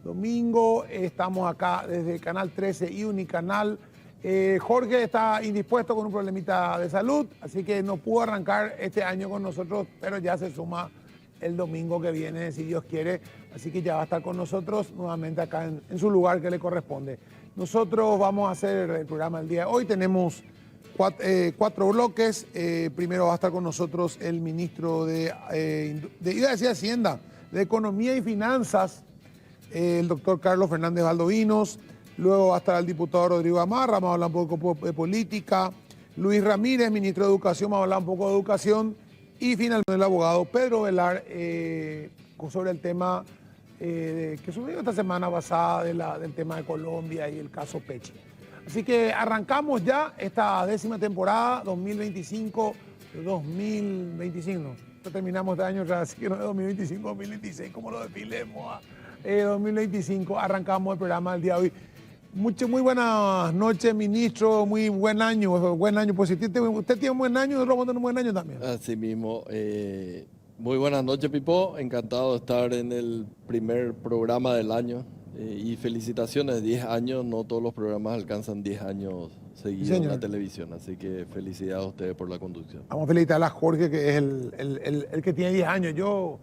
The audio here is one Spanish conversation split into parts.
domingo. Estamos acá desde Canal 13 y Unicanal. Jorge está indispuesto con un problemita de salud, así que no pudo arrancar este año con nosotros, pero ya se suma el domingo que viene, si Dios quiere. Así que ya va a estar con nosotros nuevamente acá en su lugar que le corresponde. Nosotros vamos a hacer el programa el día de hoy. Tenemos cuatro bloques. Primero va a estar con nosotros el ministro iba a decir Hacienda, de Economía y Finanzas, el doctor Carlos Fernández Valdovinos. Luego va a estar el diputado Rodrigo Amarra, vamos a hablar un poco de política. Luis Ramírez, ministro de Educación, vamos a hablar un poco de educación. Y finalmente el abogado Pedro Velar sobre el tema que sucedió esta semana pasada del tema de Colombia y el caso Pechi. Así que arrancamos ya esta 10ª temporada 2025-2025. No, ya terminamos este año, así que no es 2025-2026, como lo desfilemos. 2025 arrancamos el programa del día de hoy. Muy buenas noches, ministro. Muy buen año. Pues si usted tiene un buen año, nosotros vamos a tener un buen año también. Así mismo. Muy buenas noches, Pipo. Encantado de estar en el primer programa del año. Y felicitaciones, 10 años. No todos los programas alcanzan 10 años seguidos en la televisión. Así que felicidades a ustedes por la conducción. Vamos a felicitar a Jorge, que es el que tiene 10 años. Yo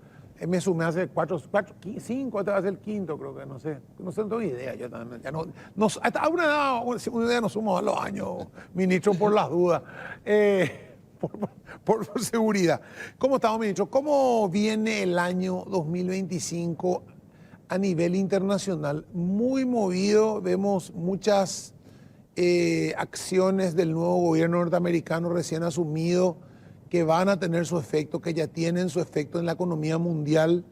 me sumé hace 5, este va a ser el quinto, creo que, no sé, no tengo idea. Yo también, ya no, hasta una edad nos sumamos a los años, ministro, por las dudas, por seguridad. ¿Cómo estamos, ministro? ¿Cómo viene el año 2025 a nivel internacional? Muy movido, vemos muchas acciones del nuevo gobierno norteamericano recién asumido, que van a tener su efecto, que ya tienen su efecto en la economía mundial.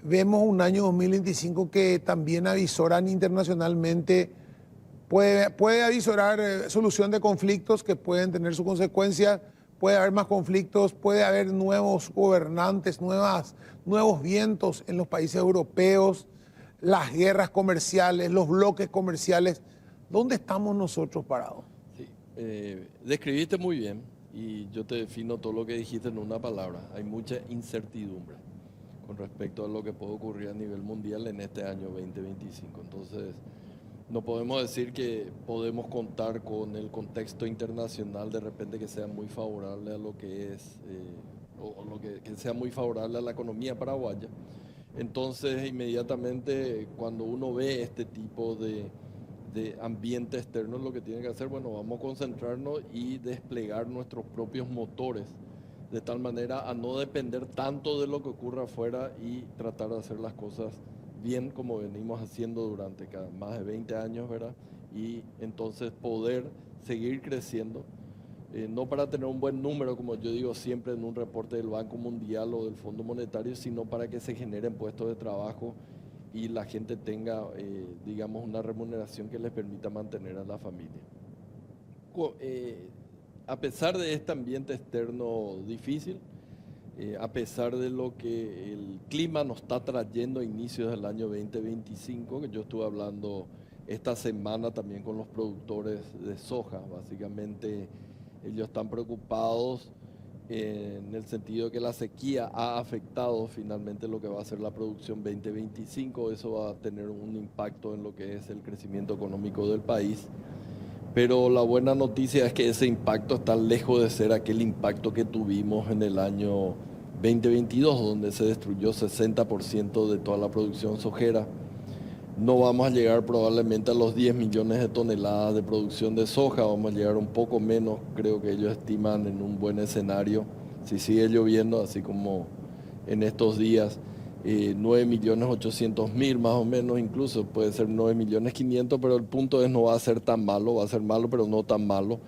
Vemos un año 2025 que también avisoran internacionalmente, puede avisorar solución de conflictos que pueden tener su consecuencia, puede haber más conflictos, puede haber nuevos gobernantes, nuevos vientos en los países europeos, las guerras comerciales, los bloques comerciales. ¿Dónde estamos nosotros parados? Sí, describiste muy bien. Y yo te defino todo lo que dijiste en una palabra. Hay mucha incertidumbre con respecto a lo que puede ocurrir a nivel mundial en este año 2025. Entonces, no podemos decir que podemos contar con el contexto internacional de repente que sea muy favorable a lo que es, que sea muy favorable a la economía paraguaya. Entonces, inmediatamente, cuando uno ve este tipo de ambiente externo, lo que tiene que hacer, bueno, vamos a concentrarnos y desplegar nuestros propios motores de tal manera a no depender tanto de lo que ocurra afuera y tratar de hacer las cosas bien como venimos haciendo durante más de 20 años, ¿verdad? Y entonces poder seguir creciendo, no para tener un buen número, como yo digo siempre en un reporte del Banco Mundial o del Fondo Monetario, sino para que se generen puestos de trabajo y la gente tenga, digamos, una remuneración que les permita mantener a la familia. A pesar de este ambiente externo difícil, a pesar de lo que el clima nos está trayendo a inicios del año 2025, que yo estuve hablando esta semana también con los productores de soja, básicamente ellos están preocupados en el sentido de que la sequía ha afectado finalmente lo que va a ser la producción 2025. Eso va a tener un impacto en lo que es el crecimiento económico del país. Pero la buena noticia es que ese impacto está lejos de ser aquel impacto que tuvimos en el año 2022, donde se destruyó 60% de toda la producción sojera. No vamos a llegar probablemente a los 10 millones de toneladas de producción de soja, vamos a llegar un poco menos, creo que ellos estiman en un buen escenario, si sigue lloviendo, así como en estos días, 9.800.000 más o menos, incluso puede ser 9.500.000, pero el punto es no va a ser tan malo, va a ser malo, pero no tan malo.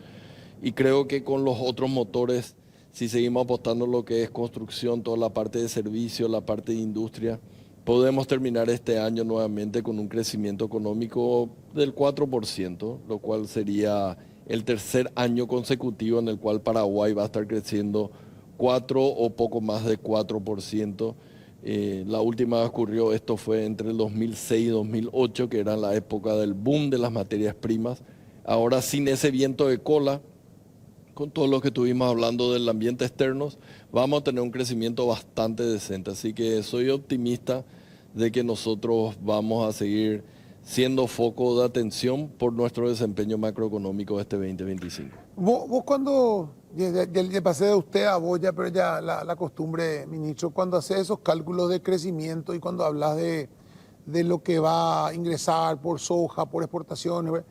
Y creo que con los otros motores, si seguimos apostando en lo que es construcción, toda la parte de servicio, la parte de industria, podemos terminar este año nuevamente con un crecimiento económico del 4%, lo cual sería el tercer año consecutivo en el cual Paraguay va a estar creciendo 4 o poco más de 4%. La última vez ocurrió, esto fue entre el 2006 y 2008, que era la época del boom de las materias primas. Ahora, sin ese viento de cola, con todo lo que estuvimos hablando del ambiente externo, vamos a tener un crecimiento bastante decente. Así que soy optimista de que nosotros vamos a seguir siendo foco de atención por nuestro desempeño macroeconómico de este 2025. Vos cuando, ya pasé de usted a vos ya, pero ya la costumbre, ministro, cuando haces esos cálculos de crecimiento y cuando hablas de lo que va a ingresar por soja, por exportaciones,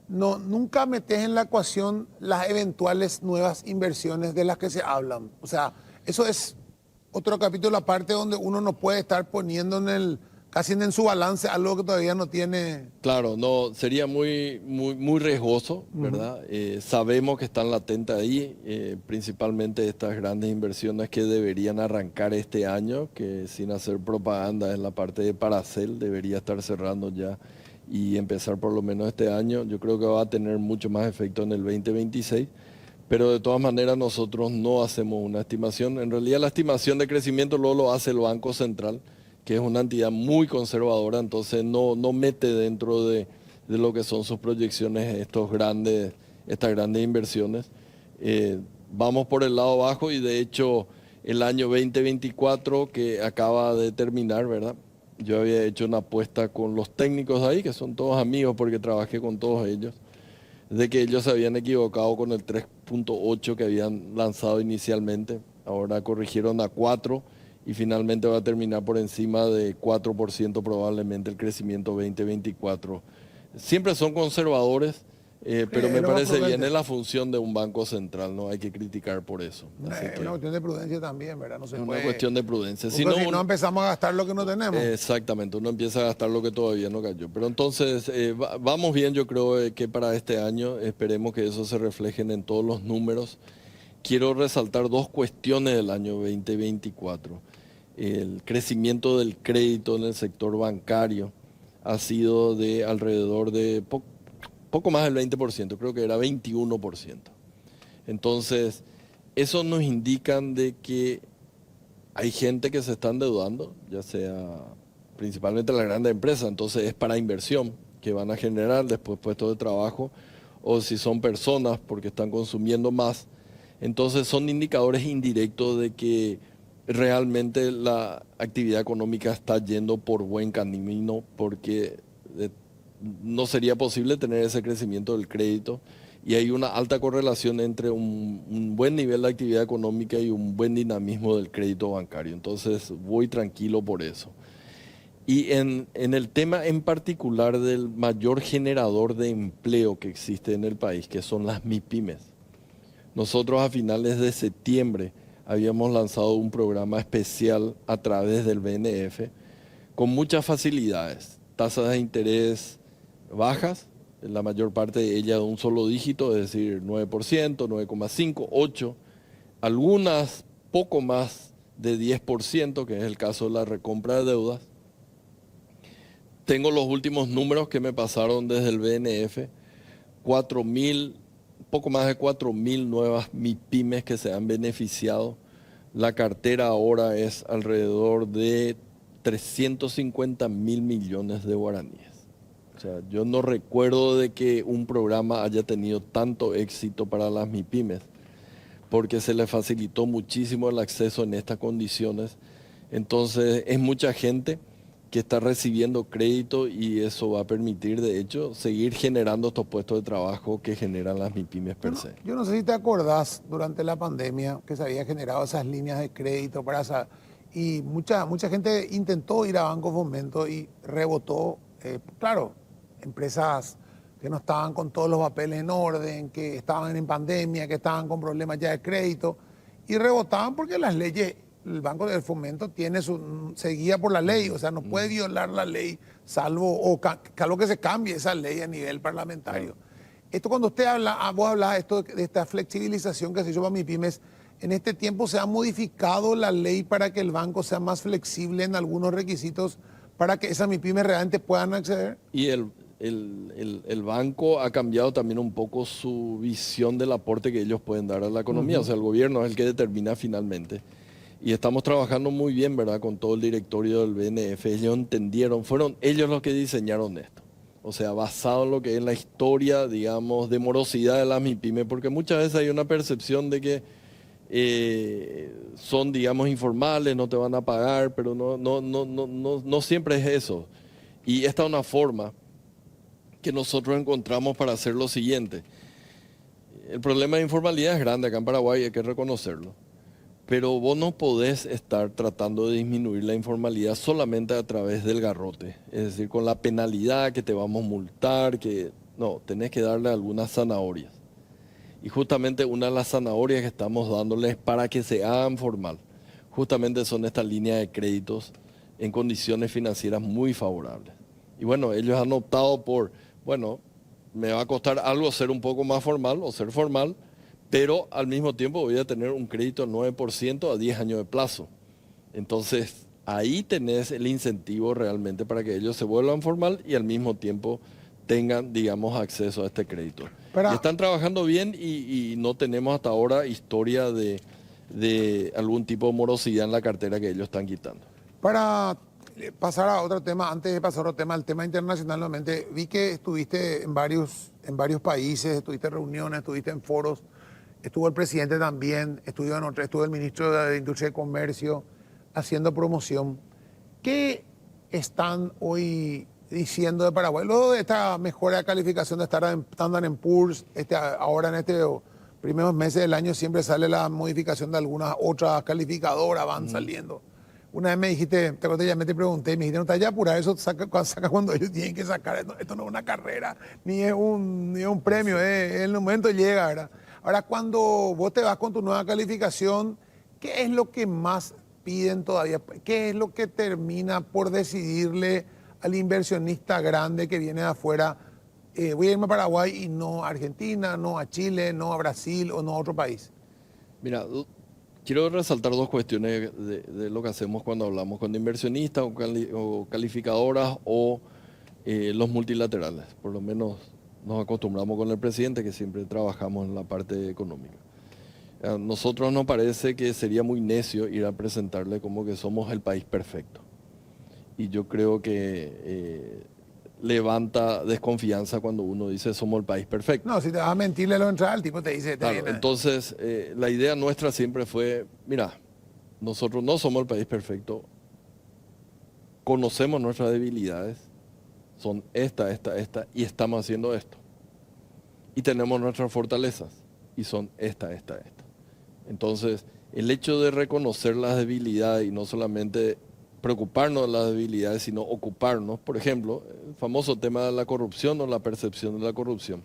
no, nunca metes en la ecuación las eventuales nuevas inversiones de las que se hablan. O sea, eso es otro capítulo aparte donde uno no puede estar poniendo casi en su balance algo que todavía no tiene. Claro, no, sería muy riesgoso, ¿verdad? Sabemos que están latentes ahí, principalmente estas grandes inversiones que deberían arrancar este año, que sin hacer propaganda en la parte de Paracel debería estar cerrando ya y empezar por lo menos este año. Yo creo que va a tener mucho más efecto en el 2026. Pero de todas maneras nosotros no hacemos una estimación. En realidad la estimación de crecimiento luego lo hace el Banco Central, que es una entidad muy conservadora, entonces no mete dentro de lo que son sus proyecciones estas grandes inversiones. Vamos por el lado bajo y de hecho el año 2024 que acaba de terminar, ¿verdad? Yo había hecho una apuesta con los técnicos ahí, que son todos amigos porque trabajé con todos ellos, de que ellos se habían equivocado con el 3.8 que habían lanzado inicialmente. Ahora corrigieron a 4 y finalmente va a terminar por encima de 4% probablemente el crecimiento 2024. Siempre son conservadores, pero me parece bien en la función de un banco central, no hay que criticar por eso. Es una cuestión de prudencia también, ¿verdad? No se es puede, una cuestión de prudencia. Si no empezamos a gastar lo que no tenemos. Exactamente, uno empieza a gastar lo que todavía no cayó. Pero entonces, vamos bien, yo creo que para este año esperemos que eso se refleje en todos los números. Quiero resaltar dos cuestiones del año 2024. El crecimiento del crédito en el sector bancario ha sido de alrededor de poco más del 20%, creo que era 21%. Entonces, eso nos indica de que hay gente que se está endeudando, ya sea principalmente las grandes empresas, entonces es para inversión que van a generar después puestos de trabajo, o si son personas porque están consumiendo más. Entonces son indicadores indirectos de que realmente la actividad económica está yendo por buen camino, porque no sería posible tener ese crecimiento del crédito y hay una alta correlación entre un buen nivel de actividad económica y un buen dinamismo del crédito bancario. Entonces voy tranquilo por eso. Y en el tema en particular del mayor generador de empleo que existe en el país, que son las MIPYMES. Nosotros a finales de septiembre habíamos lanzado un programa especial a través del BNF con muchas facilidades, tasas de interés bajas, la mayor parte de ellas de un solo dígito, es decir, 9%, 9,5%, 8%, algunas poco más de 10%, que es el caso de la recompra de deudas. Tengo los últimos números que me pasaron desde el BNF, 4.000, poco más de 4.000 nuevas MIPYMES que se han beneficiado. La cartera ahora es alrededor de 350.000 millones de guaraníes. O sea, yo no recuerdo de que un programa haya tenido tanto éxito para las MIPYMES, porque se les facilitó muchísimo el acceso en estas condiciones. Entonces, es mucha gente que está recibiendo crédito y eso va a permitir, de hecho, seguir generando estos puestos de trabajo que generan las MIPYMES per se. Yo no sé si te acordás durante la pandemia que se había generado esas líneas de crédito y mucha gente intentó ir a Banco Fomento y rebotó, claro, empresas que no estaban con todos los papeles en orden, que estaban en pandemia, que estaban con problemas ya de crédito y rebotaban porque las leyes, el Banco del Fomento se guía por la ley, o sea, no puede violar la ley salvo que se cambie esa ley a nivel parlamentario. Esto cuando usted vos hablaba de esta flexibilización que se hizo para MIPYMES, en este tiempo se ha modificado la ley para que el banco sea más flexible en algunos requisitos para que esas MIPYMES realmente puedan acceder. Y el banco ha cambiado también un poco su visión del aporte que ellos pueden dar a la economía, o sea, el gobierno es el que determina finalmente. Y estamos trabajando muy bien, ¿verdad?, con todo el directorio del BNF. Ellos entendieron, fueron ellos los que diseñaron esto. O sea, basado en lo que es la historia, digamos, de morosidad de las MIPYMES, porque muchas veces hay una percepción de que son, digamos, informales, no te van a pagar, pero no siempre es eso. Y esta es una forma que nosotros encontramos para hacer lo siguiente. El problema de informalidad es grande acá en Paraguay, hay que reconocerlo. Pero vos no podés estar tratando de disminuir la informalidad solamente a través del garrote. Es decir, con la penalidad que te vamos a multar, que no, tenés que darle algunas zanahorias. Y justamente una de las zanahorias que estamos dándoles para que se hagan formal, justamente son estas líneas de créditos en condiciones financieras muy favorables. Y bueno, ellos han optado por, bueno, me va a costar algo ser un poco más formal o ser formal, pero al mismo tiempo voy a tener un crédito al 9% a 10 años de plazo. Entonces, ahí tenés el incentivo realmente para que ellos se vuelvan formal y al mismo tiempo tengan, digamos, acceso a este crédito. Y están trabajando bien y no tenemos hasta ahora historia de algún tipo de morosidad en la cartera que ellos están quitando. Para pasar a otro tema, antes de pasar a otro tema, al tema internacional nuevamente, vi que estuviste en varios países, estuviste en reuniones, estuviste en foros, estuvo el presidente también, estuvo el ministro de Industria y Comercio haciendo promoción. ¿Qué están hoy diciendo de Paraguay? Luego de esta mejora de calificación de Standard & Poor's, ahora en estos primeros meses del año siempre sale la modificación de algunas otras calificadoras, van saliendo. Una vez me dijiste, te acuerdas, ya me te pregunté, me dijiste, no está ya apurado, eso saca cuando ellos tienen que sacar, esto no es una carrera, ni es un premio, el momento llega, ¿verdad? Ahora, cuando vos te vas con tu nueva calificación, ¿qué es lo que más piden todavía? ¿Qué es lo que termina por decidirle al inversionista grande que viene de afuera, voy a irme a Paraguay y no a Argentina, no a Chile, no a Brasil o no a otro país? Mira, quiero resaltar dos cuestiones de lo que hacemos cuando hablamos con inversionistas o calificadoras o los multilaterales. Por lo menos nos acostumbramos con el presidente, que siempre trabajamos en la parte económica. A nosotros nos parece que sería muy necio ir a presentarle como que somos el país perfecto. Y yo creo que levanta desconfianza cuando uno dice somos el país perfecto. No, si te vas a mentirle a lo entrada, el tipo te dice... Claro, entonces la idea nuestra siempre fue, mira, nosotros no somos el país perfecto, conocemos nuestras debilidades, son esta, y estamos haciendo esto. Y tenemos nuestras fortalezas, y son esta. Entonces, el hecho de reconocer las debilidades y no solamente preocuparnos de las debilidades, sino ocuparnos, por ejemplo, el famoso tema de la corrupción o la percepción de la corrupción.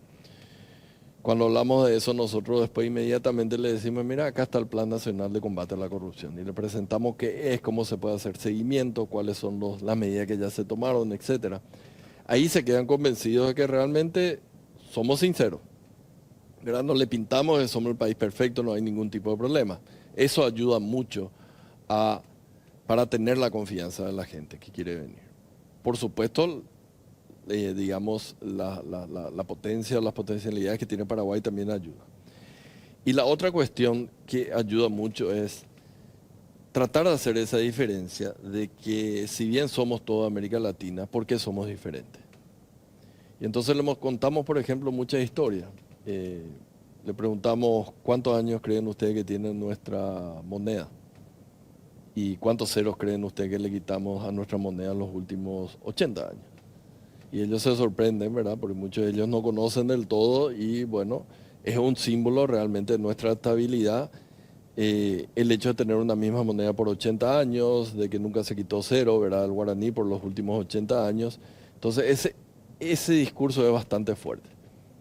Cuando hablamos de eso, nosotros después inmediatamente le decimos, mira, acá está el Plan Nacional de Combate a la Corrupción. Y le presentamos qué es, cómo se puede hacer seguimiento, cuáles son las medidas que ya se tomaron, etcétera. Ahí se quedan convencidos de que realmente somos sinceros. ¿Verdad? No le pintamos que somos el país perfecto, no hay ningún tipo de problema. Eso ayuda mucho para tener la confianza de la gente que quiere venir. Por supuesto, digamos, la potencia o las potencialidades que tiene Paraguay también ayuda. Y la otra cuestión que ayuda mucho es tratar de hacer esa diferencia de que si bien somos toda América Latina, ¿por qué somos diferentes? Y entonces contamos, por ejemplo, muchas historias. Le preguntamos cuántos años creen ustedes que tiene nuestra moneda y cuántos ceros creen ustedes que le quitamos a nuestra moneda en los últimos 80 años. Y ellos se sorprenden, ¿verdad? Porque muchos de ellos no conocen del todo y bueno, es un símbolo realmente de nuestra estabilidad. El hecho de tener una misma moneda por 80 años, de que nunca se quitó cero, ¿verdad? El guaraní por los últimos 80 años. Entonces ese discurso es bastante fuerte,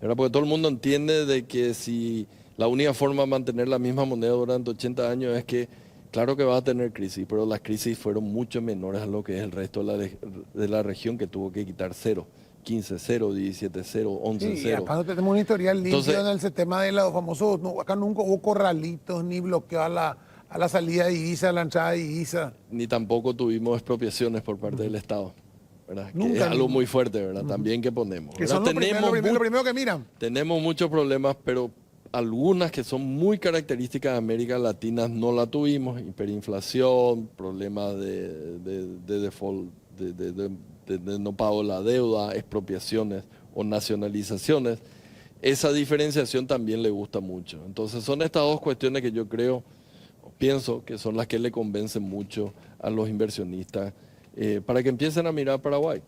¿verdad? Porque todo el mundo entiende de que si la única forma de mantener la misma moneda durante 80 años es que, claro que va a tener crisis, pero las crisis fueron mucho menores a lo que es el resto de la región que tuvo que quitar cero. 15-0, 17-0, 11-0. Sí, acá tenemos un historial limpio en el sistema de los famosos, acá nunca hubo corralitos ni bloqueo a la salida de divisa, a la entrada de divisa. Ni tampoco tuvimos expropiaciones por parte del Estado, ¿verdad? Nunca, que es algo muy fuerte, ¿verdad? También que ponemos. Que son lo primero que miran. Tenemos muchos problemas, pero algunas que son muy características de América Latina no la tuvimos. Hiperinflación, problemas de default, de no pago de la deuda, expropiaciones o nacionalizaciones. esa diferenciación también le gusta mucho. Entonces son estas dos cuestiones que yo creo, o pienso que son las que le convencen mucho a los inversionistas para que empiecen a mirar Paraguay.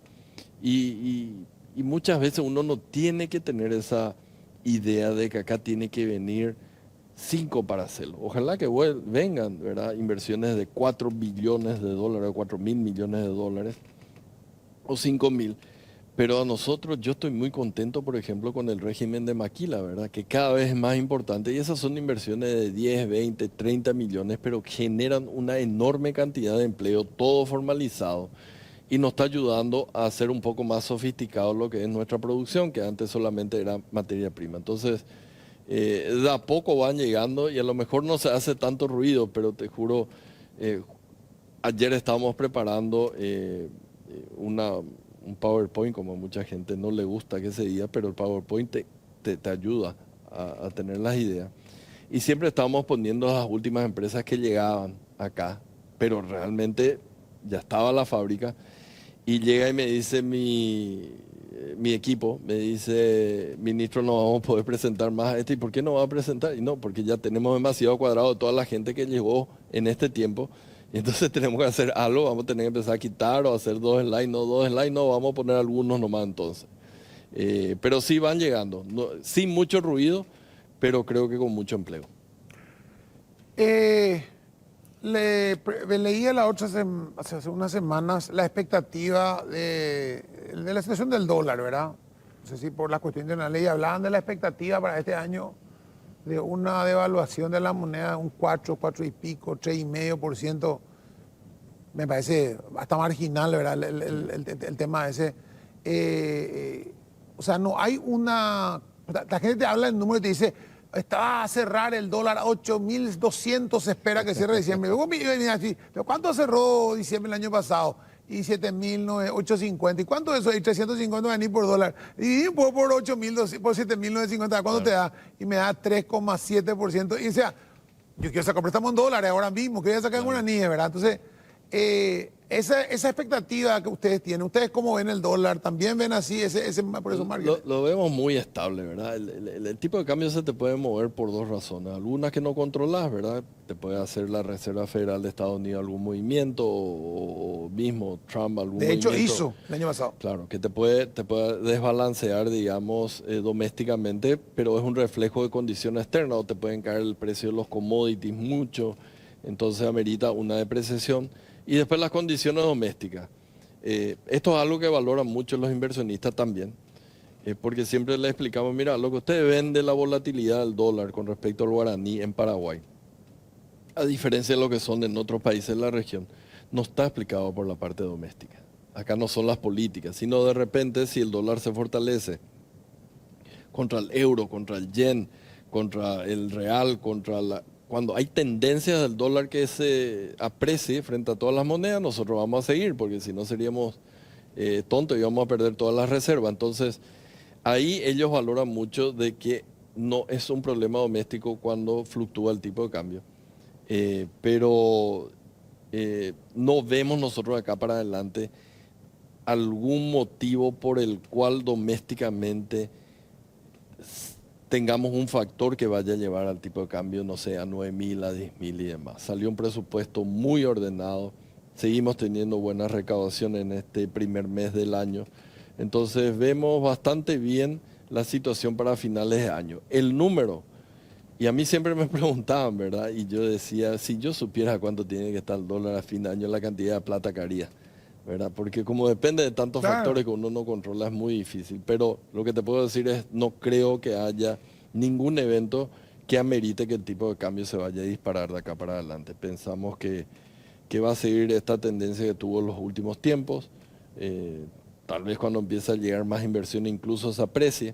Y muchas veces uno no tiene que tener esa idea de que acá tiene que venir 5 para hacerlo. Ojalá que vengan, ¿verdad? Inversiones de 4 billones de dólares, 4.000 millones de dólares o 5.000. Pero a nosotros, yo estoy muy contento, por ejemplo, con el régimen de Maquila, ¿verdad? Que cada vez es más importante. Y esas son inversiones de 10, 20, 30 millones, pero generan una enorme cantidad de empleo, todo formalizado. Y nos está ayudando a hacer un poco más sofisticado lo que es nuestra producción, que antes solamente era materia prima. Entonces, de a poco van llegando y a lo mejor no se hace tanto ruido, pero te juro, ayer estábamos preparando un PowerPoint, como a mucha gente no le gusta que se diga, pero el PowerPoint te ayuda a tener las ideas. Y siempre estábamos poniendo las últimas empresas que llegaban acá, pero realmente ya estaba la fábrica. Y llega y me dice mi equipo, me dice, ministro, no vamos a poder presentar más a este. ¿Y por qué no va a presentar? Y no, porque ya tenemos demasiado cuadrado toda la gente que llegó en este tiempo. Y entonces tenemos que hacer algo, vamos a tener que empezar a quitar o hacer 2 slides, no, vamos a poner algunos nomás entonces. Pero sí van llegando, no, sin mucho ruido, pero creo que con mucho empleo. Leía hace unas semanas la expectativa de la situación del dólar, ¿verdad? No sé si por la cuestión de la ley hablaban de la expectativa para este año de una devaluación de la moneda, un 4 y pico, 3,5%. Me parece hasta marginal, ¿verdad? El tema ese. O sea, no hay una... La gente te habla del número y te dice, va a cerrar el dólar a 8.200, se espera que cierre diciembre. Luego me venía así, ¿pero cuánto cerró diciembre el año pasado? Y 7.850. ¿Y cuánto es eso? Y 350 venir por dólar. Y un poco por 8.200, por 7.950. ¿Cuánto te da? Y me da 3,7%. Y o sea, yo quiero sacar préstamo en dólares ahora mismo, que voy a sacar en guaraníes, ¿verdad? Entonces, esa expectativa que ustedes tienen, ¿ustedes cómo ven el dólar? ¿También ven así por esos márgenes? Lo vemos muy estable, ¿verdad? El tipo de cambio se te puede mover por 2 razones. Algunas que no controlas, ¿verdad? Te puede hacer la Reserva Federal de Estados Unidos algún movimiento o mismo Trump algún movimiento. De hecho, hizo el año pasado. Claro, que te puede desbalancear, digamos, domésticamente, pero es un reflejo de condiciones externas o te pueden caer el precio de los commodities mucho, entonces amerita una depreciación. Y después las condiciones domésticas. Esto es algo que valoran mucho los inversionistas también, porque siempre les explicamos, mira, lo que ustedes ven de la volatilidad del dólar con respecto al guaraní en Paraguay, a diferencia de lo que son en otros países de la región, no está explicado por la parte doméstica. Acá no son las políticas, sino de repente si el dólar se fortalece contra el euro, contra el yen, contra el real, cuando hay tendencias del dólar que se aprecie frente a todas las monedas, nosotros vamos a seguir, porque si no seríamos tontos y vamos a perder todas las reservas. Entonces, ahí ellos valoran mucho de que no es un problema doméstico cuando fluctúa el tipo de cambio. Pero no vemos nosotros acá para adelante algún motivo por el cual domésticamente tengamos un factor que vaya a llevar al tipo de cambio, no sé, a 9.000, a 10.000 y demás. Salió un presupuesto muy ordenado, seguimos teniendo buenas recaudaciones en este primer mes del año, entonces vemos bastante bien la situación para finales de año. El número, y a mí siempre me preguntaban, ¿verdad? Y yo decía, si yo supiera cuánto tiene que estar el dólar a fin de año, la cantidad de plata que haría, ¿verdad? Porque como depende de tantos factores que uno no controla, es muy difícil. Pero lo que te puedo decir es, no creo que haya ningún evento que amerite que el tipo de cambio se vaya a disparar de acá para adelante. Pensamos que va a seguir esta tendencia que tuvo en los últimos tiempos. Tal vez cuando empiece a llegar más inversión incluso se aprecie.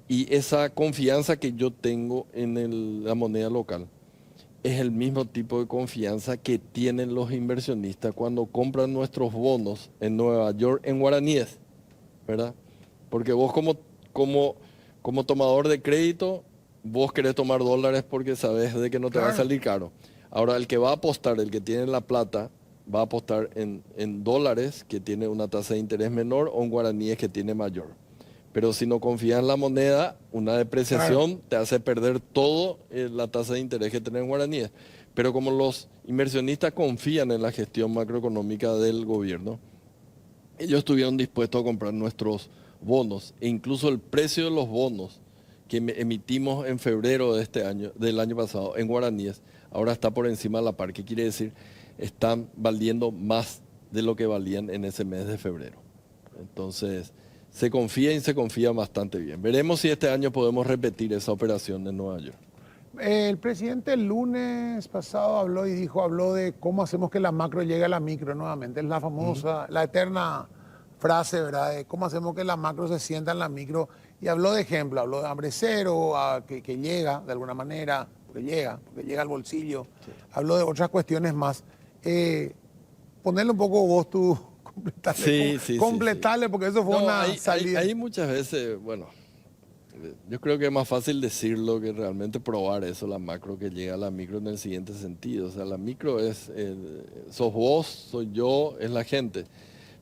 Y esa confianza que yo tengo en la moneda local es el mismo tipo de confianza que tienen los inversionistas cuando compran nuestros bonos en Nueva York en guaraníes, ¿verdad? Porque vos como tomador de crédito, vos querés tomar dólares porque sabes de que no te va a salir caro. Ahora, el que va a apostar, el que tiene la plata, va a apostar en dólares que tiene una tasa de interés menor o en guaraníes que tiene mayor. Pero si no confías en la moneda, una depreciación te hace perder todo la tasa de interés que tenés en guaraníes. Pero como los inversionistas confían en la gestión macroeconómica del gobierno, ellos estuvieron dispuestos a comprar nuestros bonos e incluso el precio de los bonos que emitimos en febrero de este año, del año pasado, en guaraníes, ahora está por encima de la par. ¿Qué quiere decir? Están valiendo más de lo que valían en ese mes de febrero. Entonces, se confía y se confía bastante bien. Veremos si este año podemos repetir esa operación en Nueva York. El presidente el lunes pasado habló de cómo hacemos que la macro llegue a la micro nuevamente. Es la famosa, la eterna frase, ¿verdad? De cómo hacemos que la macro se sienta en la micro. Y habló de ejemplo, habló de hambre cero, que llega de alguna manera, porque llega al bolsillo. Sí. Habló de otras cuestiones más. Ponerle un poco vos tú, completarle, porque eso fue una salida. Hay muchas veces, bueno, yo creo que es más fácil decirlo que realmente probar eso, la macro que llega a la micro en el siguiente sentido. O sea, la micro es, sos vos, soy yo, es la gente.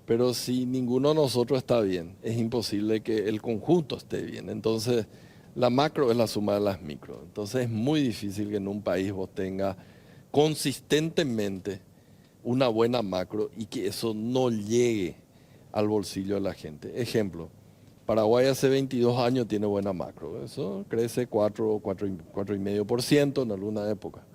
Pero si ninguno de nosotros está bien, es imposible que el conjunto esté bien. Entonces, la macro es la suma de las micro. Entonces, es muy difícil que en un país vos tengas consistentemente una buena macro y que eso no llegue al bolsillo de la gente. Ejemplo, Paraguay hace 22 años tiene buena macro. Eso crece 4,5% en alguna época.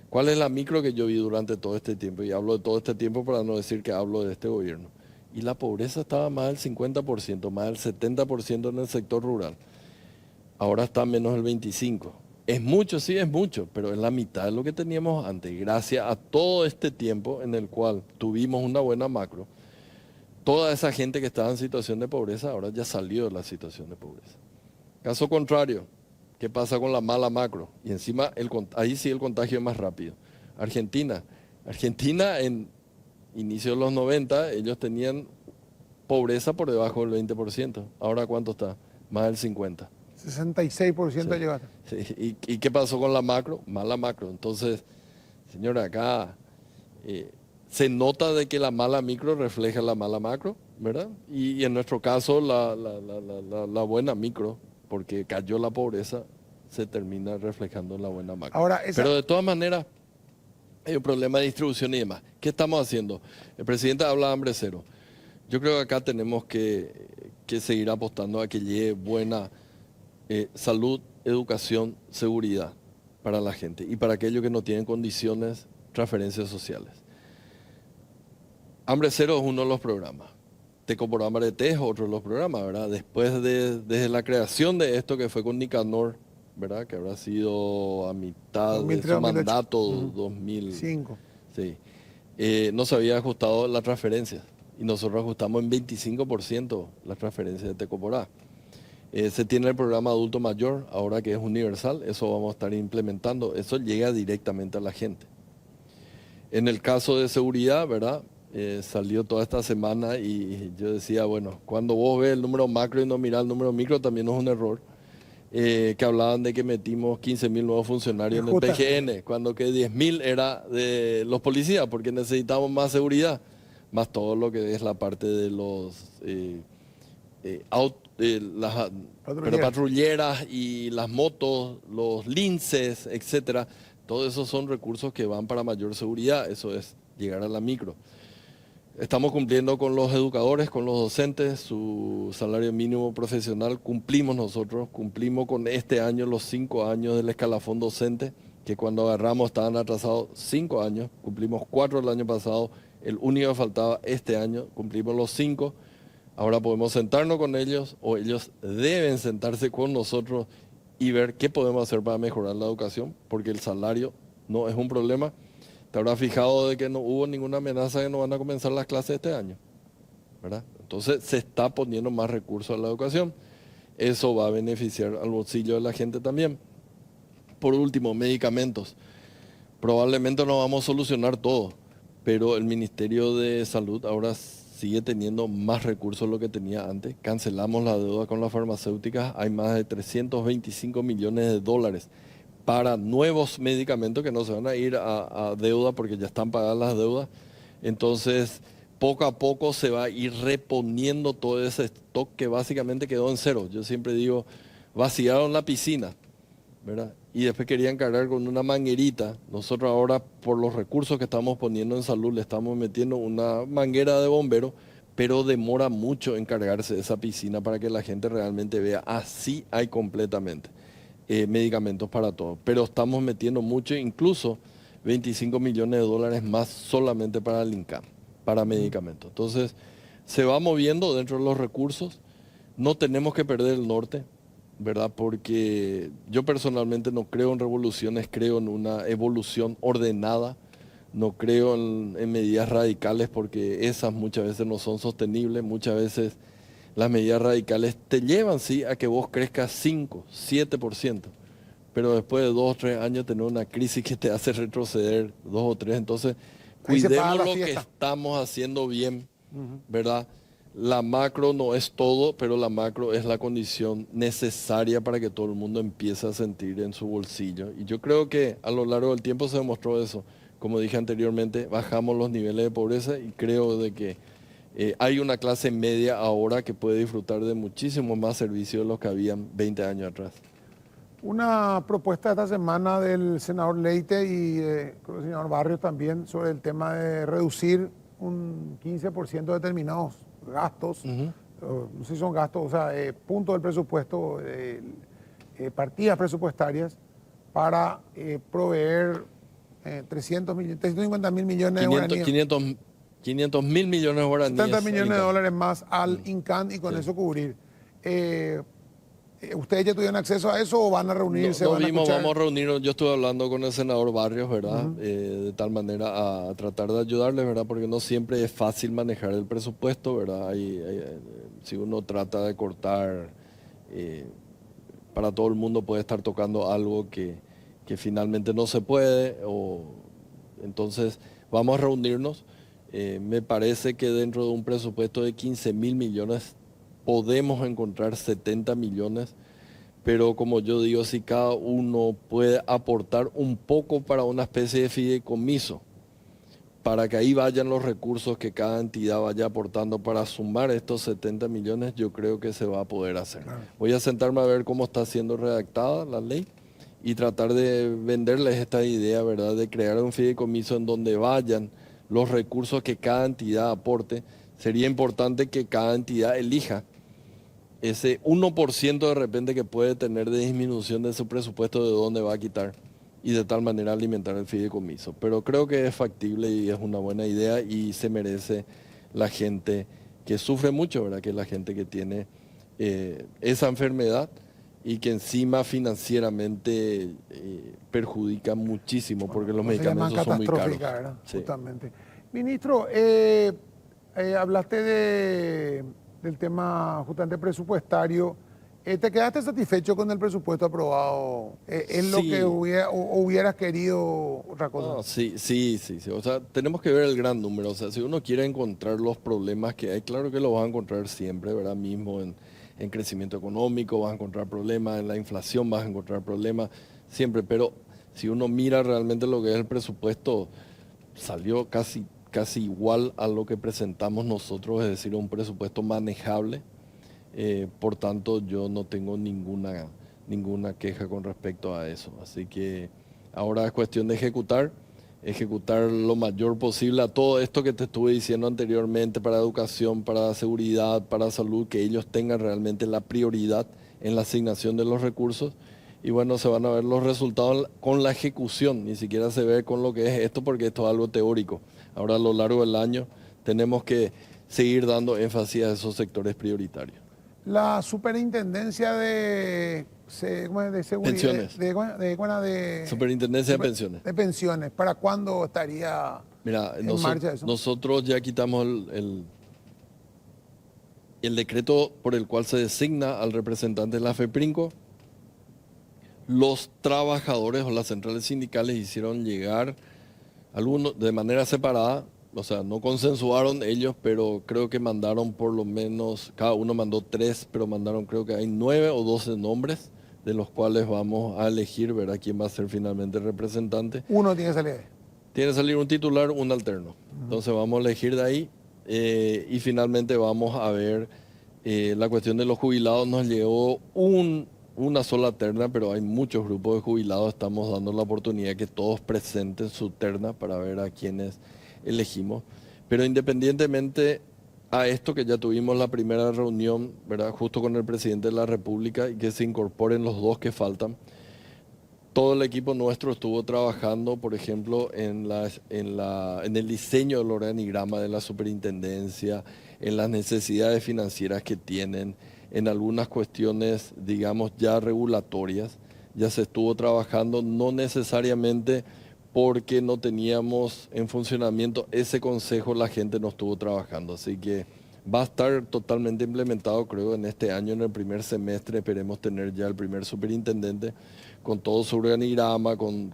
¿Cuál es la micro que yo vi durante todo este tiempo? Y hablo de todo este tiempo para no decir que hablo de este gobierno. Y la pobreza estaba más del 50%, más del 70% en el sector rural. Ahora está menos del 25%. Es mucho, sí, es mucho, pero es la mitad de lo que teníamos antes. Gracias a todo este tiempo en el cual tuvimos una buena macro, toda esa gente que estaba en situación de pobreza ahora ya salió de la situación de pobreza. Caso contrario, ¿qué pasa con la mala macro? Y encima, ahí sí el contagio es más rápido. Argentina en inicio de los 90, ellos tenían pobreza por debajo del 20%. ¿Ahora cuánto está? Más del 50%. 66% sí, llegaron. Sí. ¿Y qué pasó con la macro? Mala macro. Entonces, señora, acá se nota de que la mala micro refleja la mala macro, ¿verdad? Y en nuestro caso, la buena micro, porque cayó la pobreza, se termina reflejando en la buena macro. Ahora, Pero de todas maneras, hay un problema de distribución y demás. ¿Qué estamos haciendo? El presidente habla de hambre cero. Yo creo que acá tenemos que seguir apostando a que llegue buena salud, educación, seguridad para la gente y para aquellos que no tienen condiciones, transferencias sociales. Hambre cero es uno de los programas. Teco por hambre T es otro de los programas, ¿verdad? Desde la creación de esto que fue con Nicanor, ¿verdad? Que habrá sido a mitad 2003, de su mandato, 2005. Sí. No se había ajustado la transferencia y nosotros ajustamos en 25% las transferencias de Teco por A. Se tiene el programa adulto mayor, ahora que es universal, eso vamos a estar implementando, eso llega directamente a la gente. En el caso de seguridad, ¿verdad? Salió toda esta semana y yo decía, bueno, cuando vos ves el número macro y no mirás el número micro también es un error. Que hablaban de que metimos 15.000 nuevos funcionarios en el PGN, cuando que 10.000 era de los policías, porque necesitamos más seguridad, más todo lo que es la parte de los patrulleras y las motos, los linces, etcétera. Todos esos son recursos que van para mayor seguridad, eso es llegar a la micro. Estamos cumpliendo con los educadores, con los docentes, su salario mínimo profesional, cumplimos con este año los 5 años del escalafón docente, que cuando agarramos estaban atrasados 5 años, cumplimos 4 el año pasado, el único que faltaba este año, cumplimos los 5, ahora podemos sentarnos con ellos o ellos deben sentarse con nosotros y ver qué podemos hacer para mejorar la educación, porque el salario no es un problema. Te habrás fijado de que no hubo ninguna amenaza que no van a comenzar las clases este año, ¿verdad? Entonces se está poniendo más recursos a la educación. Eso va a beneficiar al bolsillo de la gente también. Por último, medicamentos. Probablemente no vamos a solucionar todo, pero el Ministerio de Salud ahora sigue teniendo más recursos de lo que tenía antes. Cancelamos la deuda con las farmacéuticas. Hay más de 325 millones de dólares para nuevos medicamentos que no se van a ir a deuda porque ya están pagadas las deudas. Entonces, poco a poco se va a ir reponiendo todo ese stock que básicamente quedó en cero. Yo siempre digo, vaciaron la piscina, ¿verdad? Y después querían cargar con una manguerita. Nosotros ahora, por los recursos que estamos poniendo en salud, le estamos metiendo una manguera de bombero, pero demora mucho en cargarse esa piscina para que la gente realmente vea, así hay completamente medicamentos para todo. Pero estamos metiendo mucho, incluso 25 millones de dólares más solamente para el INCAM, para medicamentos. Entonces, se va moviendo dentro de los recursos. No tenemos que perder el norte, ¿verdad? Porque yo personalmente no creo en revoluciones, creo en una evolución ordenada, no creo en medidas radicales porque esas muchas veces no son sostenibles, muchas veces las medidas radicales te llevan, sí, a que vos crezcas 5, 7%, pero después de 2 o 3 años tener una crisis que te hace retroceder 2 o 3, entonces cuidemos lo que estamos haciendo bien, ¿verdad? La macro no es todo, pero la macro es la condición necesaria para que todo el mundo empiece a sentir en su bolsillo. Y yo creo que a lo largo del tiempo se demostró eso. Como dije anteriormente, bajamos los niveles de pobreza y creo de que hay una clase media ahora que puede disfrutar de muchísimos más servicios de los que habían 20 años atrás. Una propuesta esta semana del senador Leite y creo del señor Barrios también sobre el tema de reducir un 15% de determinados gastos, no sé si son gastos, o sea, puntos del presupuesto, partidas presupuestarias para proveer 350 mil millones de guaraníes. 500 mil millones de guaraníes. 70 millones de dólares más al INCAN y con eso cubrir. ¿Ustedes ya tuvieron acceso a eso o van a reunirse? Vamos a reunirnos. Yo estuve hablando con el senador Barrios, ¿verdad? De tal manera a tratar de ayudarles, ¿verdad? Porque no siempre es fácil manejar el presupuesto, ¿verdad? Si uno trata de cortar, para todo el mundo puede estar tocando algo que finalmente no se puede. Entonces, vamos a reunirnos. Me parece que dentro de un presupuesto de 15 mil millones podemos encontrar 70 millones, pero como yo digo, si cada uno puede aportar un poco para una especie de fideicomiso, para que ahí vayan los recursos que cada entidad vaya aportando para sumar estos 70 millones, yo creo que se va a poder hacer. Claro. Voy a sentarme a ver cómo está siendo redactada la ley y tratar de venderles esta idea, ¿verdad?, de crear un fideicomiso en donde vayan los recursos que cada entidad aporte. Sería importante que cada entidad elija ese 1% de repente que puede tener de disminución de su presupuesto, de dónde va a quitar, y de tal manera alimentar el fideicomiso. Pero creo que es factible y es una buena idea y se merece la gente que sufre mucho, ¿verdad?, que es la gente que tiene esa enfermedad y que encima financieramente perjudica muchísimo, porque los medicamentos son muy caros. ¿Verdad? Sí. Justamente. Ministro, hablaste del tema justamente presupuestario. ¿Te quedaste satisfecho con el presupuesto aprobado? ¿Es lo que hubieras querido otra cosa? No, sí. O sea, tenemos que ver el gran número. O sea, si uno quiere encontrar los problemas que hay, claro que lo vas a encontrar siempre, ¿verdad? Mismo en crecimiento económico vas a encontrar problemas, en la inflación vas a encontrar problemas, siempre. Pero si uno mira realmente lo que es el presupuesto, salió casi igual a lo que presentamos nosotros, es decir, un presupuesto manejable. Por tanto, yo no tengo ninguna queja con respecto a eso. Así que ahora es cuestión de ejecutar lo mayor posible a todo esto que te estuve diciendo anteriormente, para educación, para seguridad, para salud, que ellos tengan realmente la prioridad en la asignación de los recursos. Y bueno, se van a ver los resultados con la ejecución, ni siquiera se ve con lo que es esto, porque esto es algo teórico. Ahora, a lo largo del año tenemos que seguir dando énfasis a esos sectores prioritarios. La superintendencia de seguridad, pensiones. Superintendencia de pensiones. De pensiones, ¿para cuándo estaría en marcha eso? Nosotros ya quitamos el decreto por el cual se designa al representante de la FEPRINCO. Los trabajadores o las centrales sindicales hicieron llegar, algunos de manera separada, o sea, no consensuaron ellos, pero creo que mandaron por lo menos, cada uno mandó 3, pero mandaron, creo que hay 9 o 12 nombres, de los cuales vamos a elegir, ¿verdad?, quién va a ser finalmente el representante. Uno tiene que salir. Tiene que salir un titular, un alterno. Entonces vamos a elegir de ahí Y finalmente vamos a ver la cuestión de los jubilados. Nos llegó una sola terna, pero hay muchos grupos de jubilados. Estamos dando la oportunidad que todos presenten su terna para ver a quiénes elegimos. Pero independientemente a esto, que ya tuvimos la primera reunión, ¿verdad?, justo con el presidente de la República, y que se incorporen los dos que faltan. Todo el equipo nuestro estuvo trabajando, por ejemplo, en el diseño del organigrama de la superintendencia, en las necesidades financieras que tienen, en algunas cuestiones, digamos, ya regulatorias. Ya se estuvo trabajando, no necesariamente porque no teníamos en funcionamiento ese consejo, la gente no estuvo trabajando. Así que va a estar totalmente implementado, creo, en este año, en el primer semestre. Esperemos tener ya el primer superintendente con todo su organigrama, con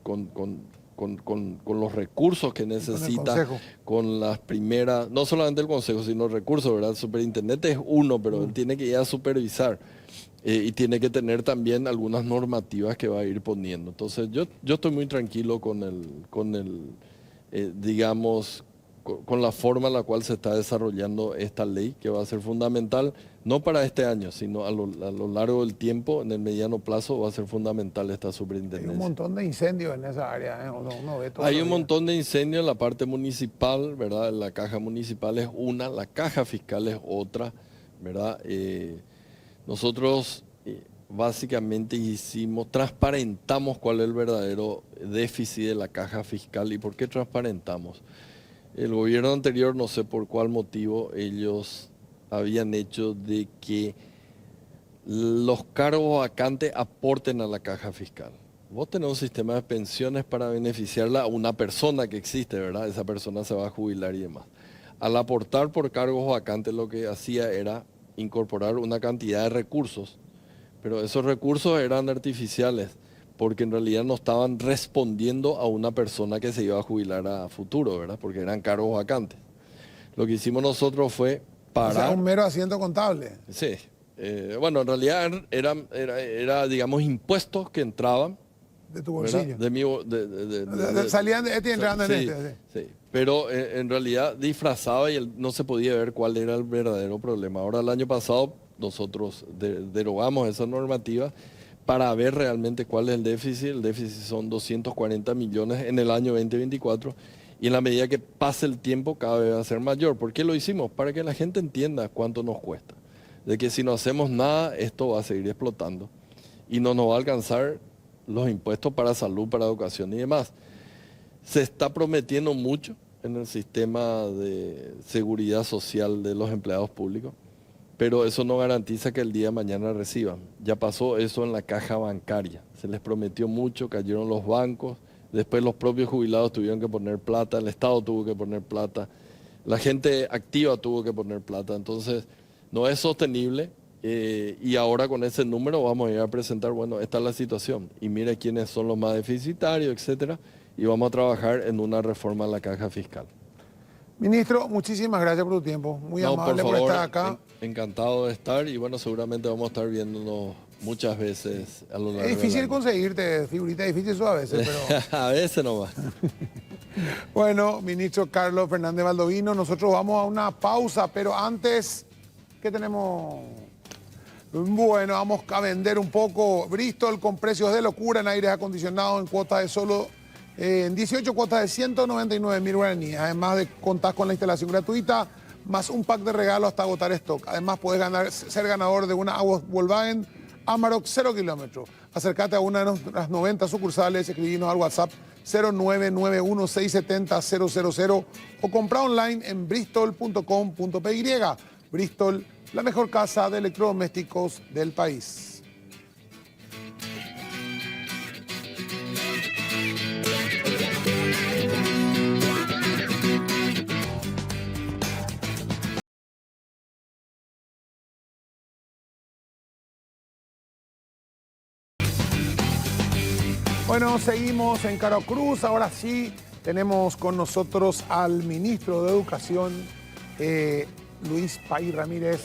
los recursos que necesita, con las primeras, no solamente el consejo, sino recursos, ¿verdad? El superintendente es uno, pero él tiene que ir a supervisar y tiene que tener también algunas normativas que va a ir poniendo. Entonces yo estoy muy tranquilo digamos, con la forma en la cual se está desarrollando esta ley, que va a ser fundamental, no para este año, sino a lo largo del tiempo, en el mediano plazo, va a ser fundamental esta superintendencia. Hay un montón de incendios en esa área, ¿eh? Uno ve todo. Hay un montón de incendios en la parte municipal, ¿verdad? La caja municipal es una, la caja fiscal es otra, ¿verdad? Nosotros básicamente transparentamos cuál es el verdadero déficit de la caja fiscal. ¿Y por qué transparentamos? El gobierno anterior, no sé por cuál motivo, ellos habían hecho de que los cargos vacantes aporten a la caja fiscal. Vos tenés un sistema de pensiones para beneficiarla a una persona que existe, ¿verdad? Esa persona se va a jubilar y demás. Al aportar por cargos vacantes, lo que hacía era incorporar una cantidad de recursos, pero esos recursos eran artificiales, porque en realidad no estaban respondiendo a una persona que se iba a jubilar a futuro, ¿verdad? Porque eran cargos vacantes. Lo que hicimos nosotros fue parar. O sea, un mero asiento contable. Sí. Bueno, en realidad era, digamos, impuestos que entraban. De tu bolsillo. Salían de este y entraban en este. Sí. Pero en realidad disfrazaba y no se podía ver cuál era el verdadero problema. Ahora, el año pasado, nosotros derogamos esa normativa para ver realmente cuál es el déficit. El déficit son 240 millones en el año 2024 y en la medida que pase el tiempo cada vez va a ser mayor. ¿Por qué lo hicimos? Para que la gente entienda cuánto nos cuesta. De que si no hacemos nada, esto va a seguir explotando y no nos va a alcanzar los impuestos para salud, para educación y demás. Se está prometiendo mucho en el sistema de seguridad social de los empleados públicos, pero eso no garantiza que el día de mañana reciban. Ya pasó eso en la caja bancaria. Se les prometió mucho, cayeron los bancos, después los propios jubilados tuvieron que poner plata, el Estado tuvo que poner plata, la gente activa tuvo que poner plata. Entonces, no es sostenible y ahora con ese número vamos a ir a presentar, bueno, esta es la situación y mire quiénes son los más deficitarios, etcétera, y vamos a trabajar en una reforma a la caja fiscal. Ministro, muchísimas gracias por tu tiempo. Muy amable por estar acá. Encantado de estar y bueno, seguramente vamos a estar viéndonos muchas veces a lo largo del año. Es difícil conseguirte, figurita, difícil eso a veces, pero... A veces nomás. Bueno, ministro Carlos Fernández Baldovino, nosotros vamos a una pausa, pero antes, ¿qué tenemos? Bueno, vamos a vender un poco Bristol con precios de locura en aires acondicionados en cuotas de solo... en 18 cuotas de 199.000 guaraníes. Además de contar con la instalación gratuita, más un pack de regalo hasta agotar stock. Además, puedes ser ganador de una Volkswagen Amarok 0 kilómetros. Acércate a una de nuestras 90 sucursales, escribinos al WhatsApp 0991670000 o compra online en bristol.com.py. Bristol, la mejor casa de electrodomésticos del país. Bueno, seguimos en Caro Cruz. Ahora sí tenemos con nosotros al ministro de Educación, Luis Pay Ramírez.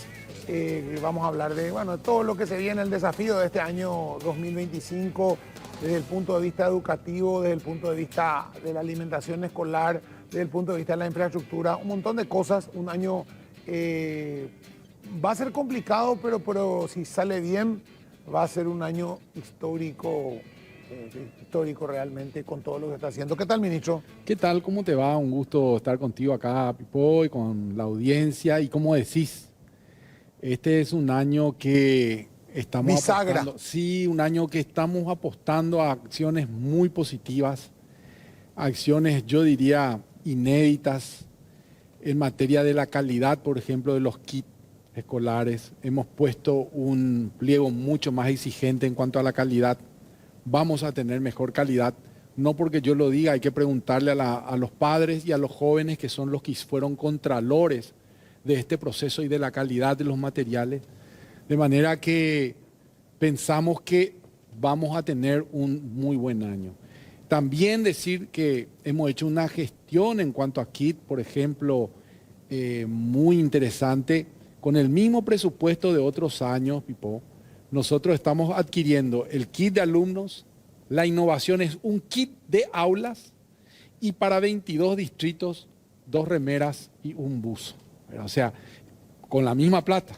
Vamos a hablar de todo lo que se viene, el desafío de este año 2025. desde el punto de vista educativo, desde el punto de vista de la alimentación escolar, desde el punto de vista de la infraestructura, un montón de cosas. Un año va a ser complicado, pero si sale bien, va a ser un año histórico realmente con todo lo que está haciendo. ¿Qué tal, ministro? ¿Qué tal? ¿Cómo te va? Un gusto estar contigo acá, Pipoy, con la audiencia. Y como decís, este es un año que estamos bisagra. Sí, un año que estamos apostando a acciones muy positivas, acciones, yo diría, inéditas en materia de la calidad, por ejemplo, de los kits escolares. Hemos puesto un pliego mucho más exigente en cuanto a la calidad. Vamos a tener mejor calidad, no porque yo lo diga, hay que preguntarle a los padres y a los jóvenes que son los que fueron contralores de este proceso y de la calidad de los materiales, de manera que pensamos que vamos a tener un muy buen año. También decir que hemos hecho una gestión en cuanto a kit, por ejemplo, muy interesante, con el mismo presupuesto de otros años, Pipo. Nosotros estamos adquiriendo el kit de alumnos, la innovación es un kit de aulas y para 22 distritos, 2 remeras y un buzo. O sea, con la misma plata.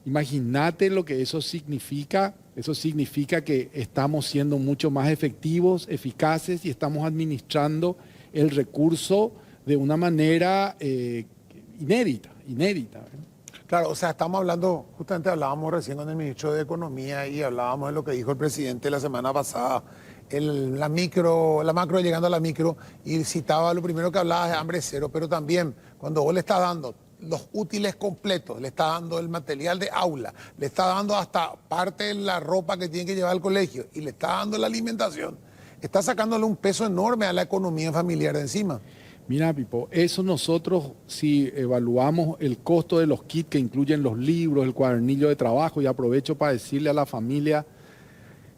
Imagínate lo que eso significa. Eso significa que estamos siendo mucho más efectivos, eficaces y estamos administrando el recurso de una manera inédita. Claro, o sea, estamos hablando, justamente hablábamos recién con el ministro de Economía y hablábamos de lo que dijo el presidente la semana pasada, la macro llegando a la micro, y citaba lo primero que hablaba de hambre cero, pero también cuando vos le estás dando los útiles completos, le estás dando el material de aula, le estás dando hasta parte de la ropa que tiene que llevar al colegio y le estás dando la alimentación, estás sacándole un peso enorme a la economía familiar de encima. Mira, Pipo, eso nosotros, si evaluamos el costo de los kits que incluyen los libros, el cuadernillo de trabajo, y aprovecho para decirle a la familia,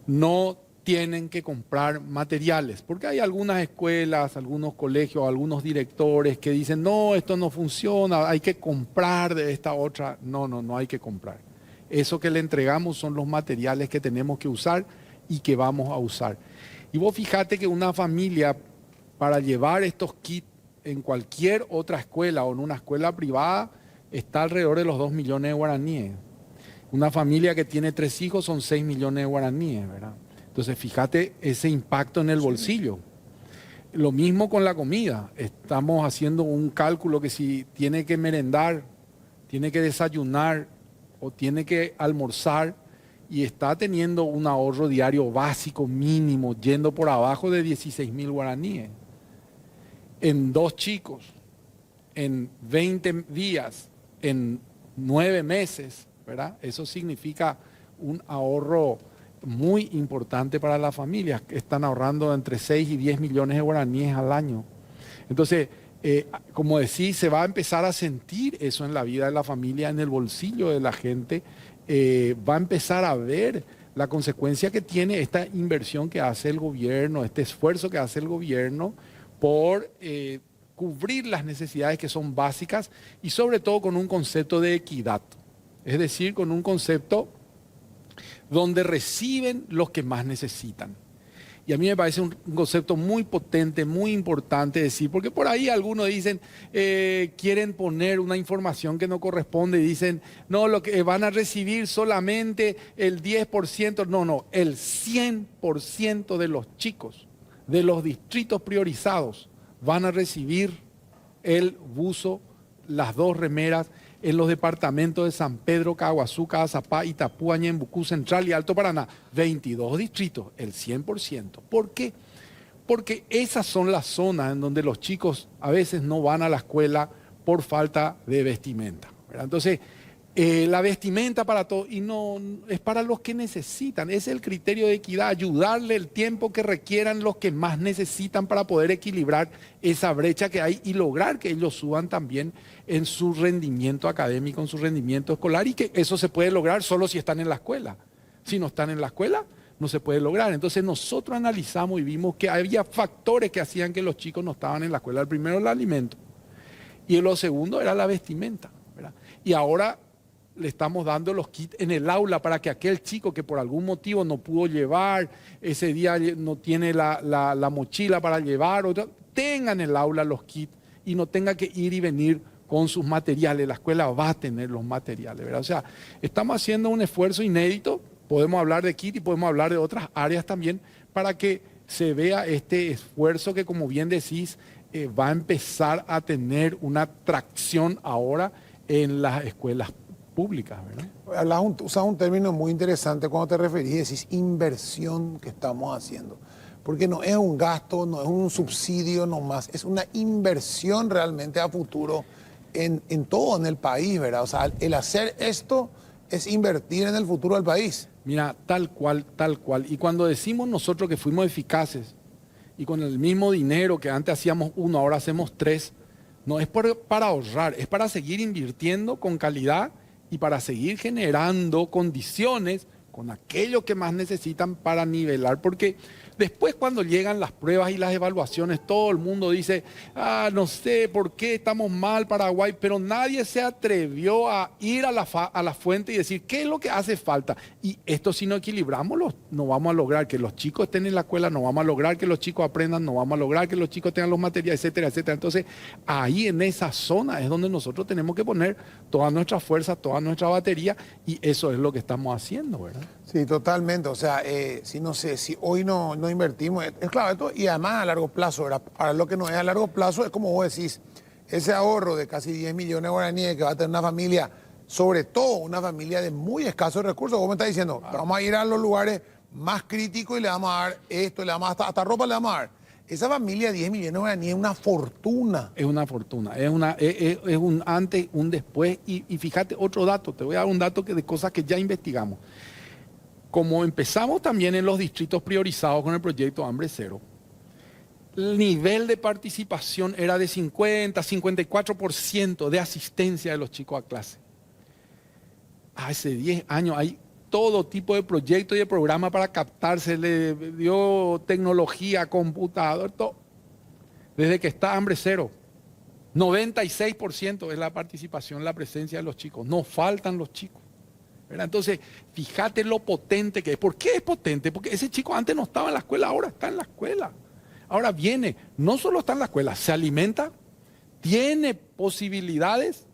no tienen que comprar materiales, porque hay algunas escuelas, algunos colegios, algunos directores que dicen, no, esto no funciona, hay que comprar de esta otra. No hay que comprar. Eso que le entregamos son los materiales que tenemos que usar y que vamos a usar. Y vos fíjate que una familia, para llevar estos kits en cualquier otra escuela o en una escuela privada, está alrededor de los 2 millones de guaraníes. Una familia que tiene 3 hijos son 6 millones de guaraníes, ¿verdad? Entonces, fíjate ese impacto en el bolsillo. Lo mismo con la comida. Estamos haciendo un cálculo que si tiene que merendar, tiene que desayunar o tiene que almorzar y está teniendo un ahorro diario básico mínimo, yendo por abajo de 16.000 guaraníes. En 2 chicos, en 20 días, en 9 meses, ¿verdad? Eso significa un ahorro muy importante para las familias, que están ahorrando entre 6 y 10 millones de guaraníes al año. Entonces, como decís, se va a empezar a sentir eso en la vida de la familia, en el bolsillo de la gente, va a empezar a ver la consecuencia que tiene esta inversión que hace el gobierno, este esfuerzo que hace el gobierno por cubrir las necesidades que son básicas y sobre todo con un concepto de equidad, es decir, con un concepto donde reciben los que más necesitan. Y a mí me parece un concepto muy potente, muy importante decir, porque por ahí algunos dicen, quieren poner una información que no corresponde y dicen, no, lo que van a recibir solamente el 10%, no, el 100% de los chicos de los distritos priorizados van a recibir el buzo, las 2 remeras, en los departamentos de San Pedro, Caguazú, Cazapá, Itapúa, Ñembucú, Central y Alto Paraná. 22 distritos, el 100%. ¿Por qué? Porque esas son las zonas en donde los chicos a veces no van a la escuela por falta de vestimenta, ¿verdad? Entonces, la vestimenta para todos, y no es para los que necesitan. Ese es el criterio de equidad, ayudarle el tiempo que requieran los que más necesitan para poder equilibrar esa brecha que hay y lograr que ellos suban también en su rendimiento académico, en su rendimiento escolar, y que eso se puede lograr solo si están en la escuela. Si no están en la escuela, no se puede lograr. Entonces nosotros analizamos y vimos que había factores que hacían que los chicos no estaban en la escuela. El primero, el alimento, y lo segundo era la vestimenta, ¿verdad? Y ahora le estamos dando los kits en el aula para que aquel chico que por algún motivo no pudo llevar, ese día no tiene la mochila para llevar, tenga en el aula los kits y no tenga que ir y venir con sus materiales. La escuela va a tener los materiales, ¿verdad? O sea, estamos haciendo un esfuerzo inédito, podemos hablar de kit y podemos hablar de otras áreas también, para que se vea este esfuerzo que, como bien decís, va a empezar a tener una tracción ahora en las escuelas públicas, ¿verdad? Usas un término muy interesante cuando te referís, decís inversión que estamos haciendo. Porque no es un gasto, no es un subsidio nomás, es una inversión realmente a futuro en todo en el país, ¿verdad? O sea, el hacer esto es invertir en el futuro del país. Mira, tal cual, tal cual. Y cuando decimos nosotros que fuimos eficaces y con el mismo dinero que antes hacíamos uno, ahora hacemos tres, no es para ahorrar, es para seguir invirtiendo con calidad y para seguir generando condiciones con aquello que más necesitan para nivelar. Porque después, cuando llegan las pruebas y las evaluaciones, todo el mundo dice, no sé por qué estamos mal Paraguay, pero nadie se atrevió a ir a la fuente y decir qué es lo que hace falta. Y esto, si no equilibramos, no vamos a lograr que los chicos estén en la escuela, no vamos a lograr que los chicos aprendan, no vamos a lograr que los chicos tengan los materiales, etcétera, etcétera. Entonces, ahí en esa zona es donde nosotros tenemos que poner toda nuestra fuerza, toda nuestra batería, y eso es lo que estamos haciendo, ¿verdad? Sí, totalmente. O sea, si hoy no invertimos, es claro esto, y además a largo plazo, ¿verdad? Para lo que no es a largo plazo, es como vos decís, ese ahorro de casi 10 millones de guaraníes que va a tener una familia, sobre todo una familia de muy escasos recursos, vos me estás diciendo, vamos a ir a los lugares más críticos y le vamos a dar esto, le vamos hasta ropa le vamos a dar. Esa familia, 10 millones de guaraníes, es una fortuna. Es una fortuna, es un antes, un después. Y fíjate, otro dato, te voy a dar un dato de cosas que ya investigamos. Como empezamos también en los distritos priorizados con el proyecto Hambre Cero, el nivel de participación era de 50, 54% de asistencia de los chicos a clase. Hace 10 años hay todo tipo de proyectos y de programas para captar, se le dio tecnología, computador, todo. Desde que está Hambre Cero, 96% es la participación, la presencia de los chicos. No faltan los chicos, ¿verdad? Entonces, fíjate lo potente que es. ¿Por qué es potente? Porque ese chico antes no estaba en la escuela, ahora está en la escuela. Ahora viene, no solo está en la escuela, se alimenta, tiene posibilidades,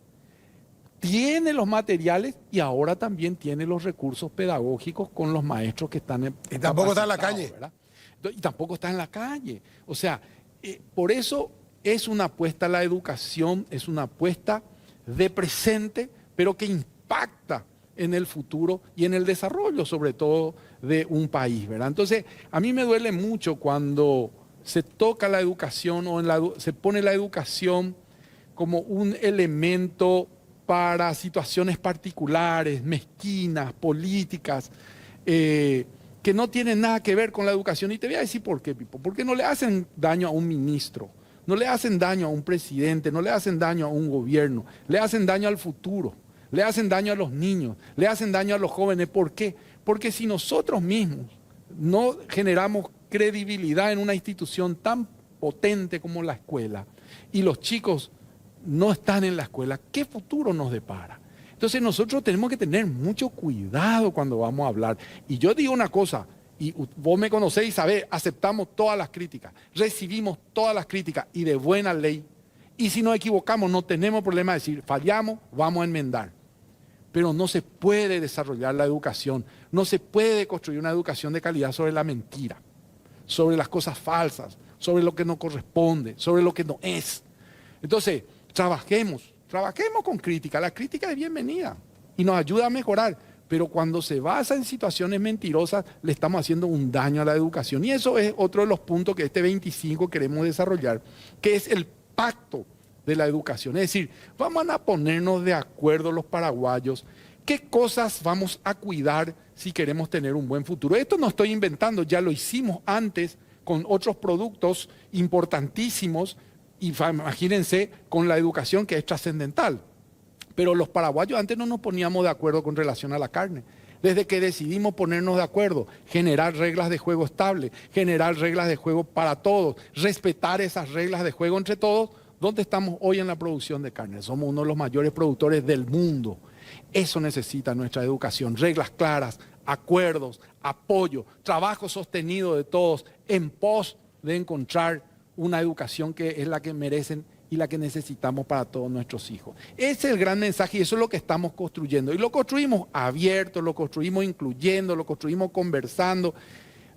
tiene los materiales y ahora también tiene los recursos pedagógicos con los maestros que están y tampoco está en la calle, ¿verdad? Y tampoco está en la calle. O sea, por eso es una apuesta a la educación, es una apuesta de presente, pero que impacta en el futuro y en el desarrollo, sobre todo, de un país, ¿verdad? Entonces, a mí me duele mucho cuando se toca la educación o se pone la educación como un elemento para situaciones particulares, mezquinas, políticas, que no tienen nada que ver con la educación. Y te voy a decir por qué, Pipo. Porque no le hacen daño a un ministro, no le hacen daño a un presidente, no le hacen daño a un gobierno, le hacen daño al futuro, le hacen daño a los niños, le hacen daño a los jóvenes. ¿Por qué? Porque si nosotros mismos no generamos credibilidad en una institución tan potente como la escuela y los chicos no están en la escuela, ¿qué futuro nos depara? Entonces nosotros tenemos que tener mucho cuidado cuando vamos a hablar. Y yo digo una cosa, y vos me conocéis y sabés, aceptamos todas las críticas, recibimos todas las críticas y de buena ley. Y si nos equivocamos, no tenemos problema de decir, fallamos, vamos a enmendar. Pero no se puede desarrollar la educación, no se puede construir una educación de calidad sobre la mentira, sobre las cosas falsas, sobre lo que no corresponde, sobre lo que no es. Entonces, trabajemos con crítica. La crítica es bienvenida y nos ayuda a mejorar, pero cuando se basa en situaciones mentirosas, le estamos haciendo un daño a la educación. Y eso es otro de los puntos que este 25 queremos desarrollar, que es el pacto de la educación. Es decir, vamos a ponernos de acuerdo los paraguayos, qué cosas vamos a cuidar si queremos tener un buen futuro. Esto no estoy inventando, ya lo hicimos antes con otros productos importantísimos. Y imagínense con la educación, que es trascendental. Pero los paraguayos antes no nos poníamos de acuerdo con relación a la carne. Desde que decidimos ponernos de acuerdo, generar reglas de juego estables, generar reglas de juego para todos, respetar esas reglas de juego entre todos, ¿dónde estamos hoy en la producción de carne? Somos uno de los mayores productores del mundo. Eso necesita nuestra educación, reglas claras, acuerdos, apoyo, trabajo sostenido de todos en pos de encontrar una educación que es la que merecen y la que necesitamos para todos nuestros hijos. Ese es el gran mensaje y eso es lo que estamos construyendo. Y lo construimos abierto, lo construimos incluyendo, lo construimos conversando,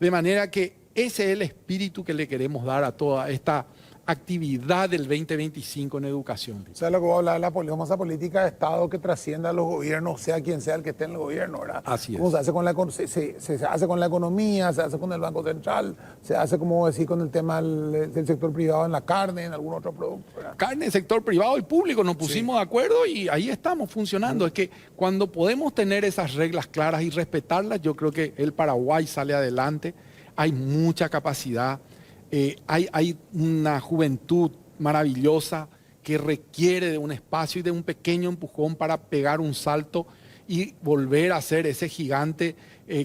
de manera que ese es el espíritu que le queremos dar a toda esta actividad del 2025 en educación. O sea, lo que voy a hablar de la famosa política de Estado que trascienda a los gobiernos, sea quien sea el que esté en el gobierno, ¿verdad? Así es. Como se hace con se hace con la economía, se hace con el Banco Central, se hace, como decir, con el tema del sector privado en la carne, en algún otro producto, ¿verdad? Carne, sector privado y público, nos pusimos de acuerdo y ahí estamos funcionando. Es que cuando podemos tener esas reglas claras y respetarlas, yo creo que el Paraguay sale adelante, hay mucha capacidad. Hay una juventud maravillosa que requiere de un espacio y de un pequeño empujón para pegar un salto y volver a ser ese gigante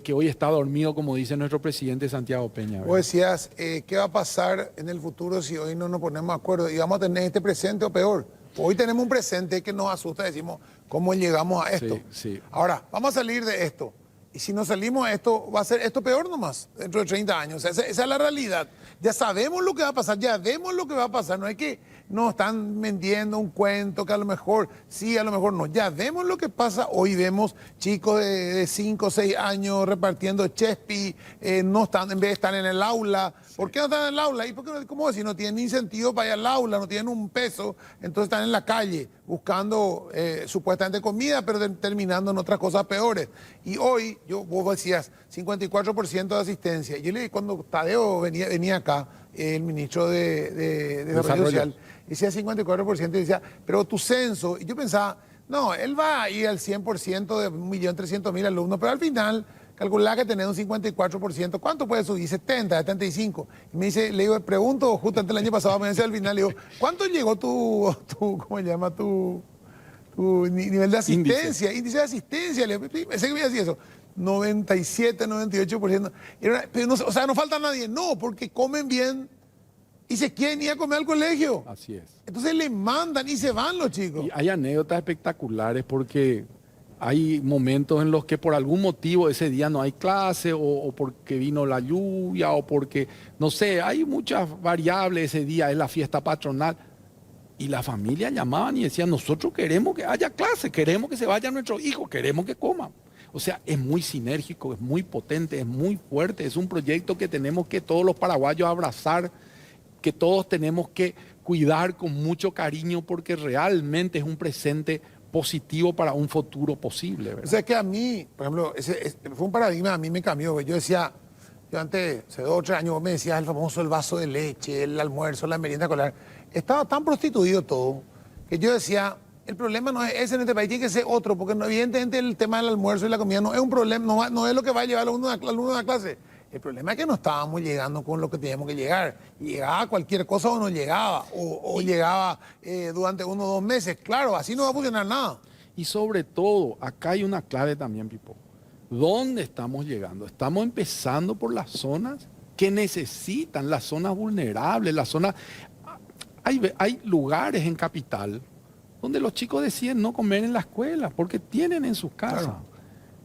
que hoy está dormido, como dice nuestro presidente Santiago Peña, ¿verdad? Vos decías, ¿qué va a pasar en el futuro si hoy no nos ponemos de acuerdo? ¿Y vamos a tener este presente o peor? Hoy tenemos un presente que nos asusta, decimos, ¿cómo llegamos a esto? Sí. Ahora, vamos a salir de esto. Y si no salimos de esto, va a ser esto peor nomás, dentro de 30 años. Esa es la realidad. Ya sabemos lo que va a pasar, ya vemos lo que va a pasar. No es que nos están vendiendo un cuento que a lo mejor sí, a lo mejor no. Ya vemos lo que pasa. Hoy vemos chicos de 5 o 6 años repartiendo chespi, no están, en vez de estar en el aula. ¿Por qué no están en el aula? ¿Y por qué, cómo decir? No tienen incentivo para ir al aula, no tienen un peso, entonces están en la calle buscando supuestamente comida, pero terminando en otras cosas peores. Y hoy, vos decías, 54% de asistencia. Yo le cuando Tadeo venía acá, el ministro de Desarrollo Social, decía 54%, y decía, pero tu censo, y yo pensaba, no, él va a ir al 100% de 1.300.000 alumnos, pero al final calculaba que tenés un 54%, ¿cuánto puede subir? 70, 75. Y me dice, le digo, pregunto, justamente el año pasado, me decía al final, le digo, ¿cuánto llegó tu ¿cómo se llama? Tu nivel de asistencia, índice de asistencia? Le pensé que me decía eso. 97, 98%. Pero no, o sea, no falta nadie. No, porque comen bien y se quieren ir a comer al colegio. Así es. Entonces le mandan y se van los chicos. Y hay anécdotas espectaculares porque hay momentos en los que por algún motivo ese día no hay clase o porque vino la lluvia o porque, no sé, hay muchas variables ese día, es la fiesta patronal. Y la familia llamaban y decían, nosotros queremos que haya clase, queremos que se vayan nuestros hijos, queremos que coman. O sea, es muy sinérgico, es muy potente, es muy fuerte, es un proyecto que tenemos que todos los paraguayos abrazar, que todos tenemos que cuidar con mucho cariño porque realmente es un presente positivo para un futuro posible, ¿verdad? O sea, que a mí, por ejemplo, fue un paradigma, a mí me cambió. Yo decía, yo antes, hace 2 o 3 años, vos me decías el famoso el vaso de leche, el almuerzo, la merienda escolar. Estaba tan prostituido todo que yo decía, el problema no es ese en este país, tiene que ser otro, porque evidentemente el tema del almuerzo y la comida no es un problema, no es lo que va a llevar al alumno a la clase. El problema es que no estábamos llegando con lo que teníamos que llegar. Llegaba cualquier cosa o no llegaba, o llegaba durante 1 o 2 meses. Claro, así no va a funcionar nada. Y sobre todo, acá hay una clave también, Pipo. ¿Dónde estamos llegando? Estamos empezando por las zonas que necesitan, las zonas vulnerables, las zonas... Hay lugares en Capital donde los chicos deciden no comer en la escuela porque tienen en sus casas. Claro.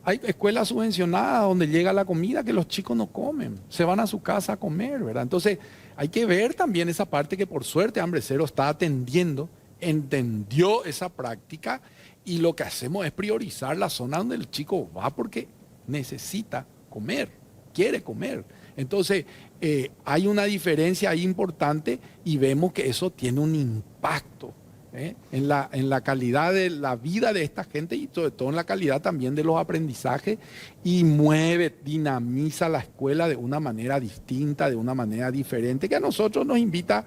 Hay escuelas subvencionadas donde llega la comida que los chicos no comen, se van a su casa a comer, ¿verdad? Entonces hay que ver también esa parte que por suerte Hambre Cero está atendiendo, entendió esa práctica y lo que hacemos es priorizar la zona donde el chico va porque necesita comer, quiere comer. Entonces hay una diferencia ahí importante y vemos que eso tiene un impacto en la calidad de la vida de esta gente y sobre todo en la calidad también de los aprendizajes y mueve, dinamiza la escuela de una manera distinta, de una manera diferente, que a nosotros nos invita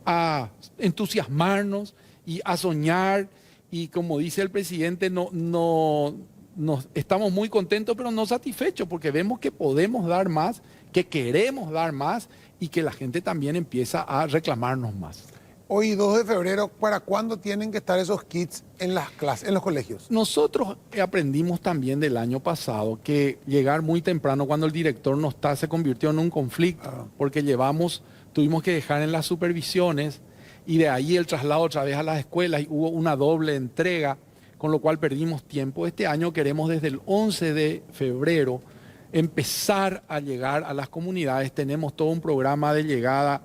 a entusiasmarnos y a soñar y como dice el presidente, estamos muy contentos pero no satisfechos porque vemos que podemos dar más, que queremos dar más y que la gente también empieza a reclamarnos más. Hoy, 2 de febrero, ¿para cuándo tienen que estar esos kits en las clases, en los colegios? Nosotros aprendimos también del año pasado que llegar muy temprano cuando el director no está se convirtió en un conflicto, porque tuvimos que dejar en las supervisiones y de ahí el traslado otra vez a las escuelas y hubo una doble entrega con lo cual perdimos tiempo. Este año queremos desde el 11 de febrero empezar a llegar a las comunidades. Tenemos todo un programa de llegada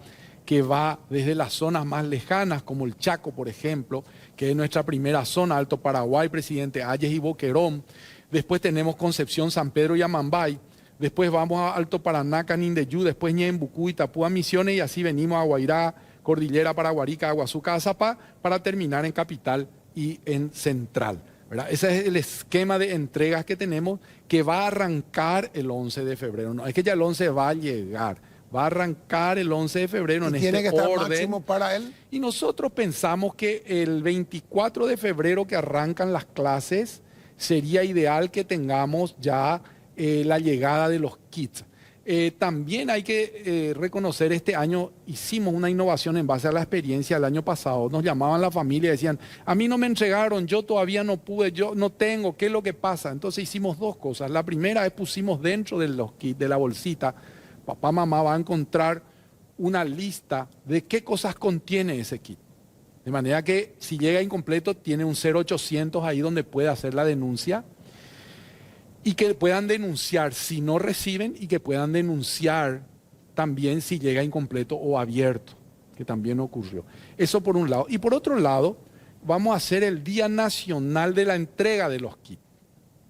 que va desde las zonas más lejanas, como el Chaco, por ejemplo, que es nuestra primera zona, Alto Paraguay, Presidente Hayes y Boquerón. Después tenemos Concepción, San Pedro y Amambay. Después vamos a Alto Paraná, Canindeyú, después Ñembucú, Itapúa, Misiones, y así venimos a Guairá, Cordillera, Paraguarica, Aguazú, Azapá, para terminar en Capital y en Central, ¿verdad? Ese es el esquema de entregas que tenemos, que va a arrancar el 11 de febrero. No es que ya el 11 va a llegar, va a arrancar el 11 de febrero en este orden. ¿Tiene que estar máximo para él? Y nosotros pensamos que el 24 de febrero, que arrancan las clases, sería ideal que tengamos ya la llegada de los kits. También hay que reconocer, este año hicimos una innovación en base a la experiencia del año pasado. Nos llamaban la familia y decían, a mí no me entregaron, yo todavía no pude, yo no tengo, ¿qué es lo que pasa? Entonces hicimos dos cosas. La primera es pusimos dentro de los kits, de la bolsita, papá, mamá va a encontrar una lista de qué cosas contiene ese kit. De manera que si llega incompleto, tiene un 0800 ahí donde puede hacer la denuncia. Y que puedan denunciar si no reciben, y que puedan denunciar también si llega incompleto o abierto, que también ocurrió. Eso por un lado. Y por otro lado, vamos a hacer el Día Nacional de la Entrega de los kits.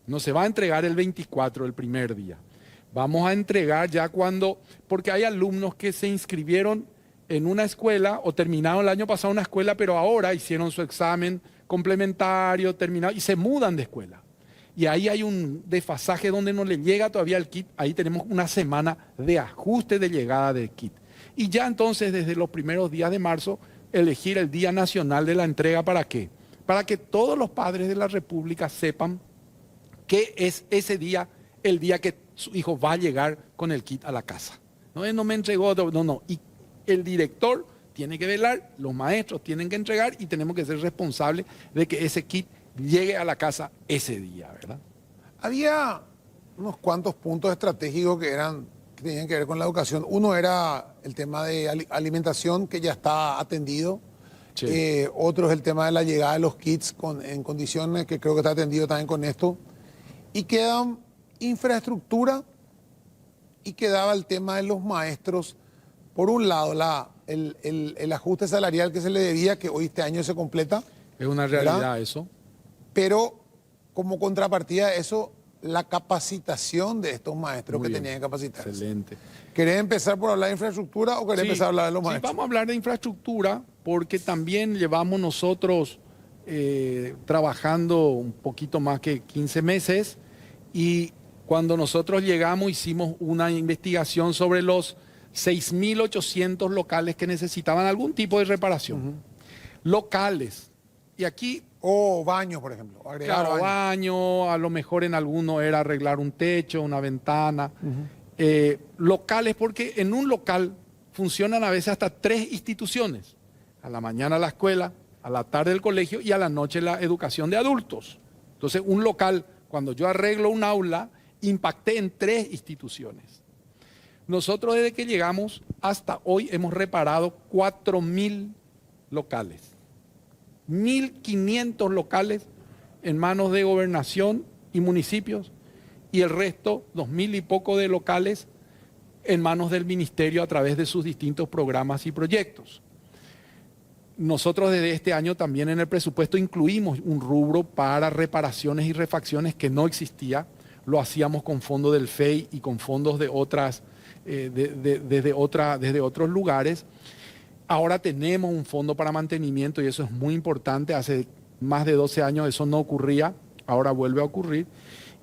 No se va a entregar el 24, el primer día. Vamos a entregar ya cuando, porque hay alumnos que se inscribieron en una escuela o terminaron el año pasado una escuela, pero ahora hicieron su examen complementario, terminaron y se mudan de escuela. Y ahí hay un desfasaje donde no le llega todavía el kit. Ahí tenemos una semana de ajuste de llegada del kit. Y ya entonces, desde los primeros días de marzo, elegir el Día Nacional de la Entrega. ¿Para qué? Para que todos los padres de la República sepan que es ese día, el día que su hijo va a llegar con el kit a la casa. No me entregó, no. Y el director tiene que velar, los maestros tienen que entregar y tenemos que ser responsables de que ese kit llegue a la casa ese día, ¿verdad? Había unos cuantos puntos estratégicos que tenían que ver con la educación. Uno era el tema de alimentación, que ya está atendido. Sí. Otro es el tema de la llegada de los kits en condiciones, que creo que está atendido también con esto. Y quedan infraestructura, y quedaba el tema de los maestros. Por un lado, el ajuste salarial que se le debía, que hoy este año se completa. Es una realidad, ¿verdad? Eso. Pero como contrapartida de eso, la capacitación de estos maestros que tenían que capacitarse. Excelente. ¿Querés empezar por hablar de infraestructura o querés empezar a hablar de los maestros? Sí, vamos a hablar de infraestructura, porque también llevamos nosotros trabajando un poquito más que 15 meses, y cuando nosotros llegamos hicimos una investigación sobre los 6.800 locales que necesitaban algún tipo de reparación. Locales. Y aquí... O baños, por ejemplo. Claro, baño, a lo mejor en alguno era arreglar un techo, una ventana. Locales, porque en un local funcionan a veces hasta 3 instituciones. A la mañana la escuela, a la tarde el colegio y a la noche la educación de adultos. Entonces, un local, cuando yo arreglo un aula, impacté en 3 instituciones. Nosotros desde que llegamos hasta hoy hemos reparado 4.000 locales. 1.500 locales en manos de gobernación y municipios, y el resto, 2.000 y poco de locales, en manos del ministerio a través de sus distintos programas y proyectos. Nosotros desde este año también en el presupuesto incluimos un rubro para reparaciones y refacciones que no existía. Lo hacíamos con fondos del FEI y con fondos de otras, desde otros lugares. Ahora tenemos un fondo para mantenimiento y eso es muy importante. Hace más de 12 años eso no ocurría, ahora vuelve a ocurrir.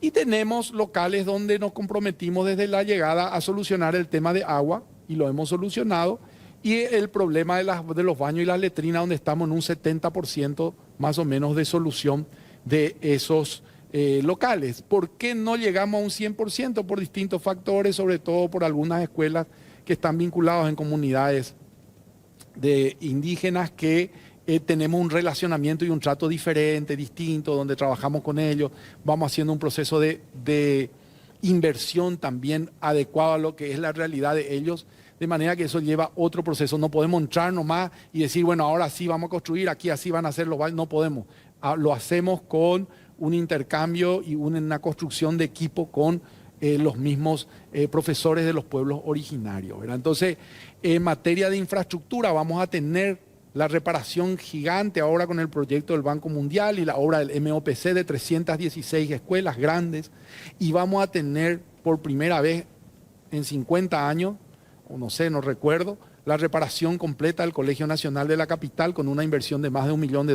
Y tenemos locales donde nos comprometimos desde la llegada a solucionar el tema de agua, y lo hemos solucionado. Y el problema de los baños y las letrinas, donde estamos en un 70% más o menos de solución de esos locales. ¿Por qué no llegamos a un 100%? Por distintos factores, sobre todo por algunas escuelas que están vinculadas en comunidades de indígenas que tenemos un relacionamiento y un trato diferente, distinto, donde trabajamos con ellos, vamos haciendo un proceso de inversión también adecuado a lo que es la realidad de ellos, de manera que eso lleva otro proceso. No podemos entrar nomás y decir, bueno, ahora sí vamos a construir, aquí así van a ser los baños, no podemos. lo hacemos con un intercambio y una construcción de equipo con los mismos profesores de los pueblos originarios, ¿verdad? Entonces, en materia de infraestructura vamos a tener la reparación gigante ahora con el proyecto del Banco Mundial y la obra del MOPC de 316 escuelas grandes, y vamos a tener por primera vez en 50 años, o no sé, no recuerdo, la reparación completa del Colegio Nacional de la Capital con una inversión de más de $1 millón,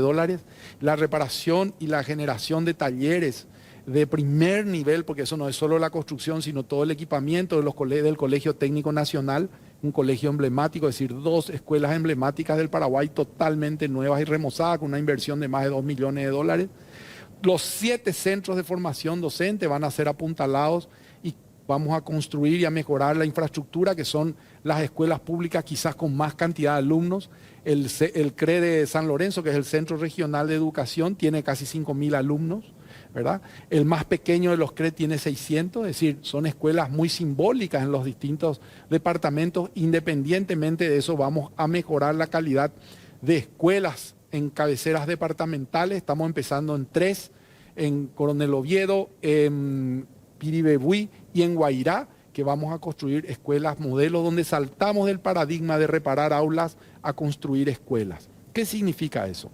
la reparación y la generación de talleres de primer nivel, porque eso no es solo la construcción, sino todo el equipamiento del Colegio Técnico Nacional, un colegio emblemático, es decir, 2 escuelas emblemáticas del Paraguay totalmente nuevas y remozadas con una inversión de más de $2 millones. Los 7 centros de formación docente van a ser apuntalados y vamos a construir y a mejorar la infraestructura, que son las escuelas públicas quizás con más cantidad de alumnos. El CRE de San Lorenzo, que es el Centro Regional de Educación, tiene casi 5.000 alumnos, ¿verdad? El más pequeño de los CRE tiene 600, es decir, son escuelas muy simbólicas en los distintos departamentos. Independientemente de eso, vamos a mejorar la calidad de escuelas en cabeceras departamentales. Estamos empezando en 3, en Coronel Oviedo, en Piribebuy y en Guairá, que vamos a construir escuelas modelos donde saltamos del paradigma de reparar aulas a construir escuelas. ¿Qué significa eso?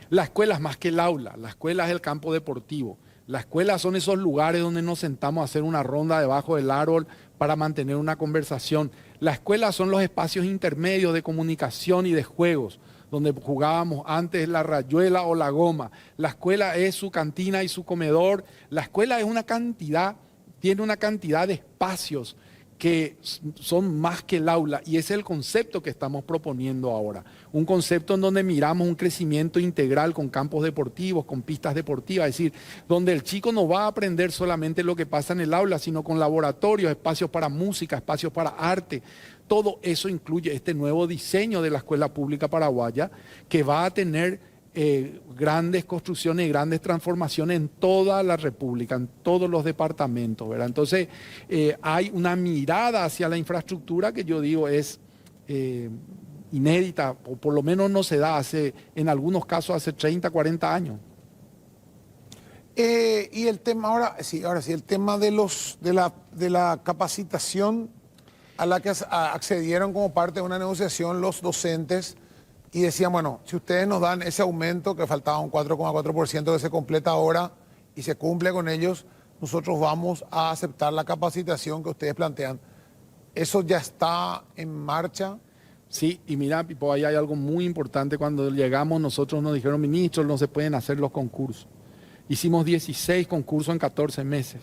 La escuela es más que el aula, la escuela es el campo deportivo. La escuela son esos lugares donde nos sentamos a hacer una ronda debajo del árbol para mantener una conversación. La escuela son los espacios intermedios de comunicación y de juegos, donde jugábamos antes la rayuela o la goma. La escuela es su cantina y su comedor. La escuela es tiene una cantidad de espacios que son más que el aula, y ese es el concepto que estamos proponiendo ahora. Un concepto en donde miramos un crecimiento integral con campos deportivos, con pistas deportivas, es decir, donde el chico no va a aprender solamente lo que pasa en el aula, sino con laboratorios, espacios para música, espacios para arte. Todo eso incluye este nuevo diseño de la escuela pública paraguaya, que va a tener grandes construcciones y grandes transformaciones en toda la República, en todos los departamentos, ¿verdad? Entonces, hay una mirada hacia la infraestructura que yo digo es inédita, o por lo menos no se da en algunos casos hace 30, 40 años. Y el tema ahora sí, el tema de la capacitación a la que accedieron como parte de una negociación los docentes. Y decían, bueno, si ustedes nos dan ese aumento, que faltaba un 4,4% que se completa ahora y se cumple con ellos, nosotros vamos a aceptar la capacitación que ustedes plantean. ¿Eso ya está en marcha? Sí, y mira, Pipo, ahí hay algo muy importante. Cuando llegamos nosotros nos dijeron, ministros, no se pueden hacer los concursos. Hicimos 16 concursos en 14 meses.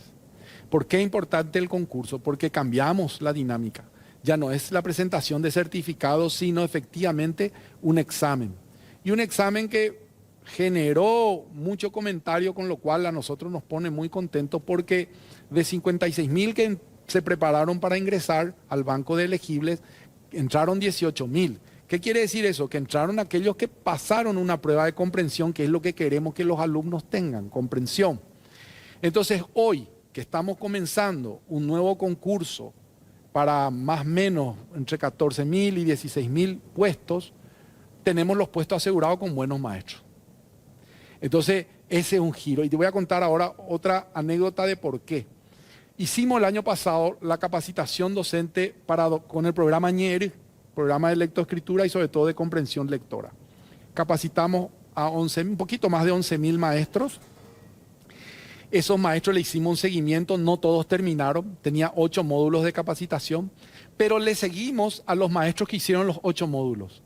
¿Por qué es importante el concurso? Porque cambiamos la dinámica. Ya no es la presentación de certificados, sino efectivamente un examen. Y un examen que generó mucho comentario, con lo cual a nosotros nos pone muy contentos, porque de 56.000 que se prepararon para ingresar al banco de elegibles, entraron 18.000. ¿Qué quiere decir eso? Que entraron aquellos que pasaron una prueba de comprensión, que es lo que queremos que los alumnos tengan, comprensión. Entonces, hoy que estamos comenzando un nuevo concurso para más o menos entre 14.000 y 16.000 puestos, tenemos los puestos asegurados con buenos maestros. Entonces, ese es un giro. Y te voy a contar ahora otra anécdota de por qué. Hicimos el año pasado la capacitación docente con el programa Ñere, programa de lectoescritura y sobre todo de comprensión lectora. Capacitamos a un poquito más de 11.000 maestros. Esos maestros le hicimos un seguimiento, no todos terminaron, tenía 8 módulos de capacitación, pero le seguimos a los maestros que hicieron los 8 módulos.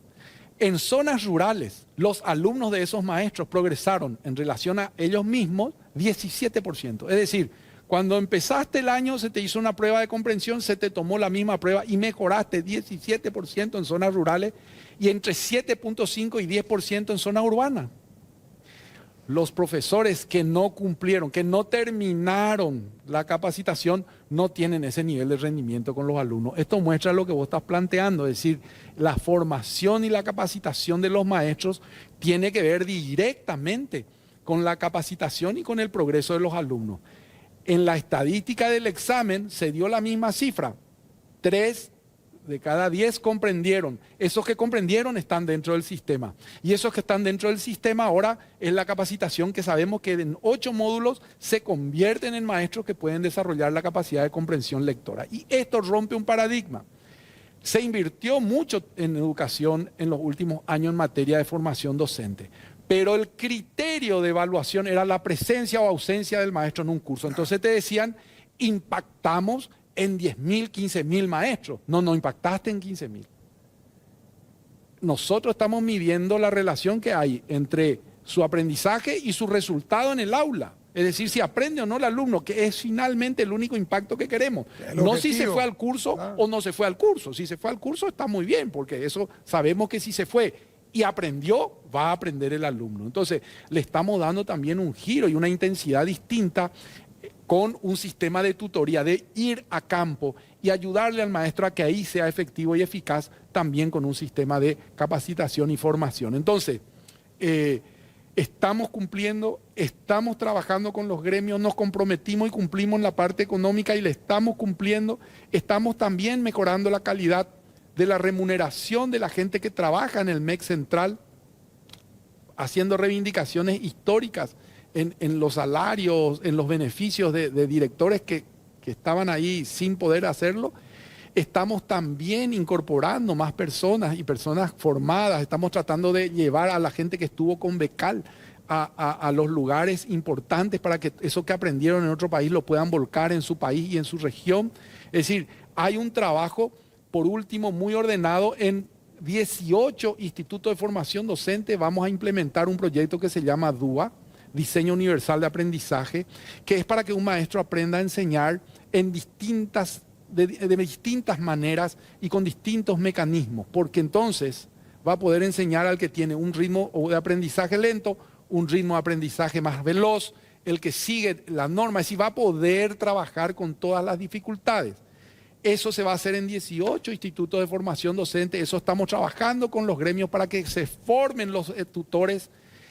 En zonas rurales, los alumnos de esos maestros progresaron en relación a ellos mismos 17%. Es decir, cuando empezaste el año se te hizo una prueba de comprensión, se te tomó la misma prueba y mejoraste 17% en zonas rurales y entre 7.5 y 10% en zonas urbanas. Los profesores que no cumplieron, que no terminaron la capacitación, no tienen ese nivel de rendimiento con los alumnos. Esto muestra lo que vos estás planteando, es decir, la formación y la capacitación de los maestros tiene que ver directamente con la capacitación y con el progreso de los alumnos. En la estadística del examen se dio la misma cifra. 3 de cada 10 comprendieron. Esos que comprendieron están dentro del sistema. Y esos que están dentro del sistema ahora es la capacitación que sabemos que en 8 módulos se convierten en maestros que pueden desarrollar la capacidad de comprensión lectora. Y esto rompe un paradigma. Se invirtió mucho en educación en los últimos años en materia de formación docente, pero el criterio de evaluación era la presencia o ausencia del maestro en un curso. Entonces te decían, impactamos en 10.000, 15.000 maestros. No impactaste en 15.000. Nosotros estamos midiendo la relación que hay entre su aprendizaje y su resultado en el aula. Es decir, si aprende o no el alumno, que es finalmente el único impacto que queremos. No si se fue al curso o no se fue al curso. Si se fue al curso está muy bien, porque eso sabemos que si se fue y aprendió, va a aprender el alumno. Entonces, le estamos dando también un giro y una intensidad distinta con un sistema de tutoría, de ir a campo y ayudarle al maestro a que ahí sea efectivo y eficaz, también con un sistema de capacitación y formación. Entonces, estamos cumpliendo, estamos trabajando con los gremios, nos comprometimos y cumplimos en la parte económica y le estamos cumpliendo. Estamos también mejorando la calidad de la remuneración de la gente que trabaja en el MEC Central, haciendo reivindicaciones históricas en los salarios, en los beneficios de directores que estaban ahí sin poder hacerlo. Estamos también incorporando más personas y personas formadas. Estamos tratando de llevar a la gente que estuvo con Becal a los lugares importantes para que eso que aprendieron en otro país lo puedan volcar en su país y en su región. Es decir, hay un trabajo, por último, muy ordenado en 18 institutos de formación docente. Vamos a implementar un proyecto que se llama DUA, Diseño Universal de Aprendizaje, que es para que un maestro aprenda a enseñar en de distintas maneras y con distintos mecanismos, porque entonces va a poder enseñar al que tiene un ritmo de aprendizaje lento, un ritmo de aprendizaje más veloz, el que sigue la norma, es decir, va a poder trabajar con todas las dificultades. Eso se va a hacer en 18 institutos de formación docente. Eso estamos trabajando con los gremios para que se formen los tutores,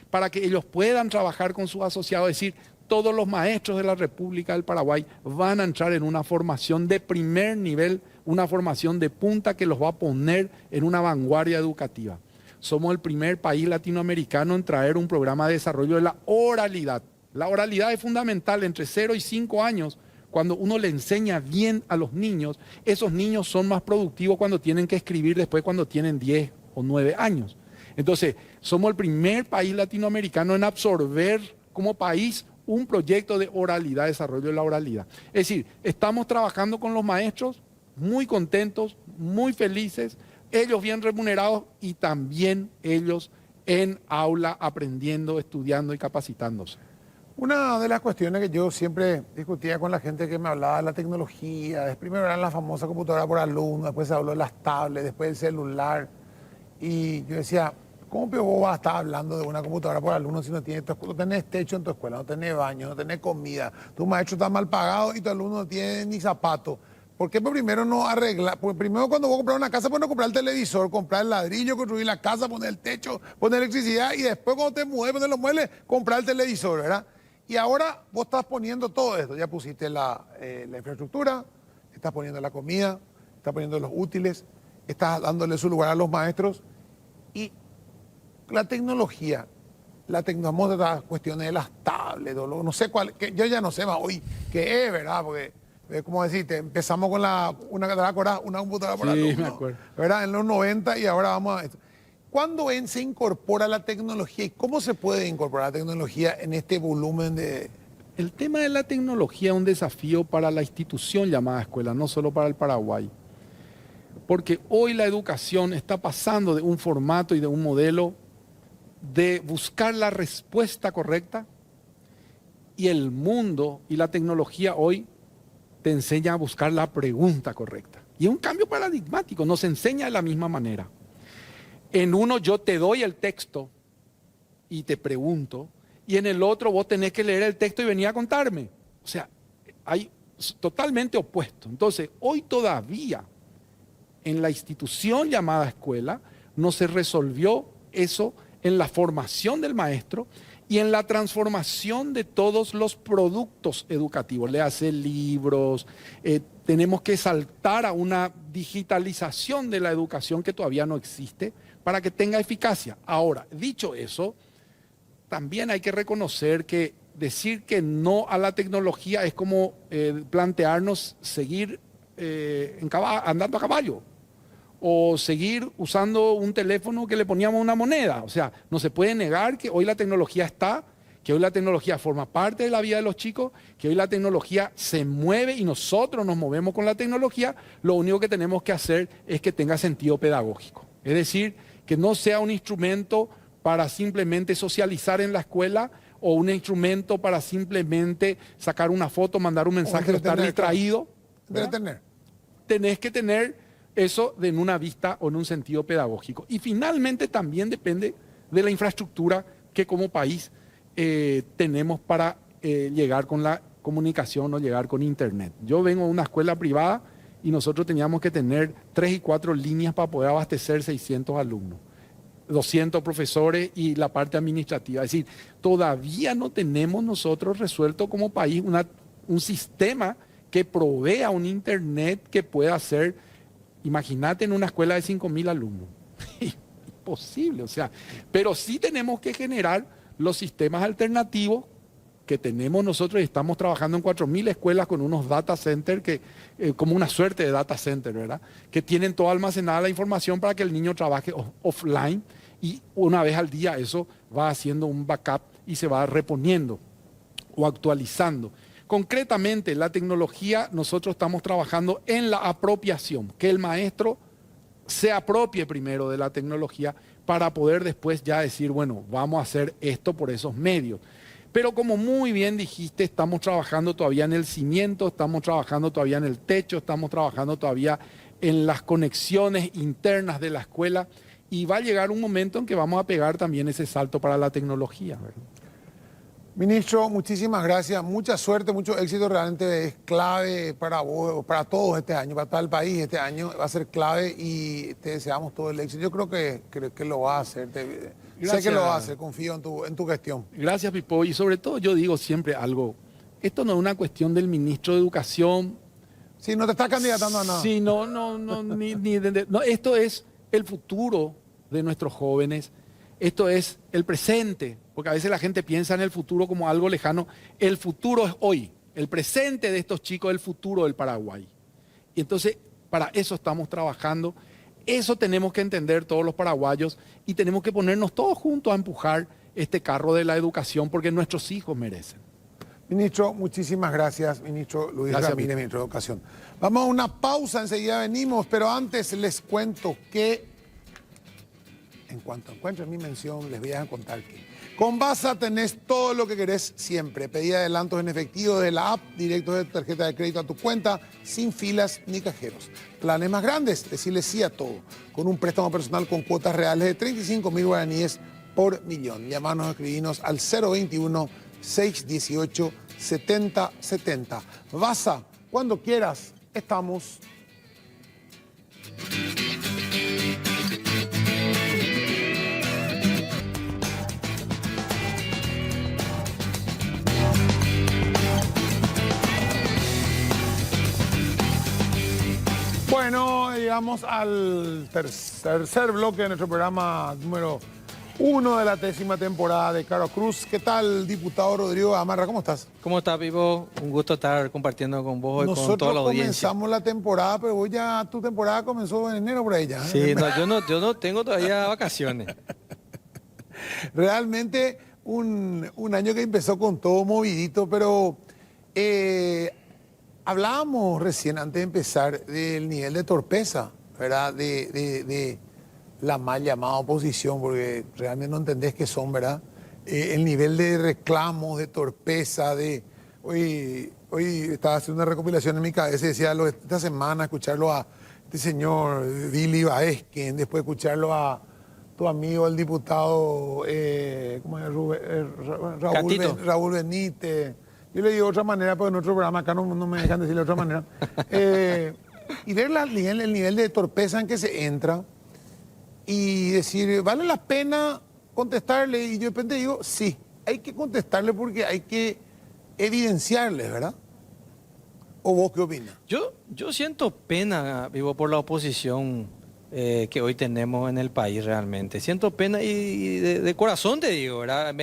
para que ellos puedan trabajar con sus asociados. Es decir, todos los maestros de la República del Paraguay van a entrar en una formación de primer nivel, una formación de punta que los va a poner en una vanguardia educativa. Somos el primer país latinoamericano en traer un programa de desarrollo de la oralidad. La oralidad es fundamental entre 0 y 5 años. Cuando uno le enseña bien a los niños, esos niños son más productivos cuando tienen que escribir después cuando tienen 10 o 9 años. Entonces, somos el primer país latinoamericano en absorber como país un proyecto de oralidad, desarrollo de la oralidad. Es decir, estamos trabajando con los maestros, muy contentos, muy felices, ellos bien remunerados y también ellos en aula aprendiendo, estudiando y capacitándose. Una de las cuestiones que yo siempre discutía con la gente que me hablaba de la tecnología, primero eran las famosas computadoras por alumno, después se habló de las tablets, después del celular, y yo decía, ¿cómo vos vas a estar hablando de una computadora por alumno si no tenés techo en tu escuela, no tenés baño, no tenés comida, tu maestro está mal pagado y tu alumno no tiene ni zapatos? ¿Por qué primero no arreglar? Porque primero cuando vos comprar una casa, pues no comprar el televisor, comprar el ladrillo, construir la casa, poner el techo, poner electricidad y después cuando te mueves, poner los muebles, comprar el televisor, ¿verdad? Y ahora vos estás poniendo todo esto, ya pusiste la infraestructura, estás poniendo la comida, estás poniendo los útiles, estás dándole su lugar a los maestros y la tecnología, vamos a las cuestiones de las tablets, no sé cuál, que yo ya no sé más hoy qué es, ¿verdad? Porque, como decirte, empezamos con una computadora por alumno, me acuerdo, ¿verdad? En los 90 y ahora vamos a esto. ¿Cuándo se incorpora la tecnología y cómo se puede incorporar la tecnología en este volumen de...? El tema de la tecnología es un desafío para la institución llamada escuela, no solo para el Paraguay. Porque hoy la educación está pasando de un formato y de un modelo de buscar la respuesta correcta y el mundo y la tecnología hoy te enseña a buscar la pregunta correcta. Y es un cambio paradigmático, nos enseña de la misma manera. En uno yo te doy el texto y te pregunto, y en el otro vos tenés que leer el texto y venir a contarme. O sea, hay totalmente opuesto. Entonces, hoy todavía en la institución llamada escuela no se resolvió eso en la formación del maestro y en la transformación de todos los productos educativos. Le hace libros, tenemos que saltar a una digitalización de la educación que todavía no existe para que tenga eficacia. Ahora, dicho eso, también hay que reconocer que decir que no a la tecnología es como plantearnos seguir andando a caballo o seguir usando un teléfono que le poníamos una moneda. O sea, no se puede negar que hoy la tecnología está, que hoy la tecnología forma parte de la vida de los chicos, que hoy la tecnología se mueve y nosotros nos movemos con la tecnología. Lo único que tenemos que hacer es que tenga sentido pedagógico. Es decir, que no sea un instrumento para simplemente socializar en la escuela o un instrumento para simplemente sacar una foto, mandar un mensaje o estar distraído. Entretener. Tenés que tener eso en una vista o en un sentido pedagógico. Y finalmente también depende de la infraestructura que como país tenemos para llegar con la comunicación o llegar con internet. Yo vengo de una escuela privada y nosotros teníamos que tener 3 y 4 líneas para poder abastecer 600 alumnos. 200 profesores y la parte administrativa. Es decir, todavía no tenemos nosotros resuelto como país un sistema que provea un internet que pueda ser, imagínate en una escuela de 5.000 alumnos. Imposible, o sea, pero sí tenemos que generar los sistemas alternativos que tenemos nosotros y estamos trabajando en 4.000 escuelas con unos data centers como una suerte de data center, ¿verdad? Que tienen toda almacenada la información para que el niño trabaje offline y una vez al día eso va haciendo un backup y se va reponiendo o actualizando. Concretamente, la tecnología, nosotros estamos trabajando en la apropiación, que el maestro se apropie primero de la tecnología para poder después ya decir, bueno, vamos a hacer esto por esos medios. Pero como muy bien dijiste, estamos trabajando todavía en el cimiento, estamos trabajando todavía en el techo, estamos trabajando todavía en las conexiones internas de la escuela y va a llegar un momento en que vamos a pegar también ese salto para la tecnología, ¿verdad? Ministro, muchísimas gracias, mucha suerte, mucho éxito, realmente es clave para vos, para todos este año, para todo el país este año va a ser clave y te deseamos todo el éxito. Yo creo que lo va a hacer, sé que lo va a hacer, confío en tu gestión. Gracias, Pipo, y sobre todo yo digo siempre algo, esto no es una cuestión del ministro de Educación. Sí, no te estás candidatando a nada. Sí, no, esto es el futuro de nuestros jóvenes, esto es el presente. Porque a veces la gente piensa en el futuro como algo lejano. El futuro es hoy. El presente de estos chicos es el futuro del Paraguay. Y entonces, para eso estamos trabajando. Eso tenemos que entender todos los paraguayos y tenemos que ponernos todos juntos a empujar este carro de la educación porque nuestros hijos merecen. Ministro, muchísimas gracias, ministro Luis Ramírez, ministro de Educación. Vamos a una pausa, enseguida venimos, pero antes les cuento que, en cuanto encuentre mi mención, les voy a contar que con Vasa tenés todo lo que querés siempre. Pedí adelantos en efectivo de la app, directos de tu tarjeta de crédito a tu cuenta, sin filas ni cajeros. Planes más grandes, decirle sí a todo. Con un préstamo personal con cuotas reales de 35.000 guaraníes por millón. Llamanos o escribinos al 021-618-7070. Vasa, cuando quieras, estamos. Bueno, llegamos al tercer bloque de nuestro programa número 1 de la 10ª temporada de Caro Cruz. ¿Qué tal, diputado Rodrigo Gamarra? ¿Cómo estás? ¿Cómo estás, Pipo? Un gusto estar compartiendo con vos y con toda la audiencia. Nosotros comenzamos la temporada, pero vos ya, tu temporada comenzó en enero por ahí ya. Sí, no, yo no tengo todavía vacaciones. Realmente un año que empezó con todo movidito, pero hablábamos recién antes de empezar del nivel de torpeza, ¿verdad? De la mal llamada oposición, porque realmente no entendés qué son, ¿verdad? El nivel de reclamos, de torpeza, Hoy estaba haciendo una recopilación en mi cabeza y decía, esta semana escucharlo a este señor Dili Baesquen, después escucharlo a tu amigo el diputado ¿cómo es? Raúl Benítez. Yo le digo de otra manera, porque en otro programa acá no me dejan decirle de otra manera. Y ver el nivel de torpeza en que se entra y decir, ¿vale la pena contestarle? Y yo de repente digo, sí, hay que contestarle porque hay que evidenciarle, ¿verdad? ¿O vos qué opinas? Yo siento pena, vivo, por la oposición que hoy tenemos en el país realmente. Siento pena y de corazón te digo, ¿verdad?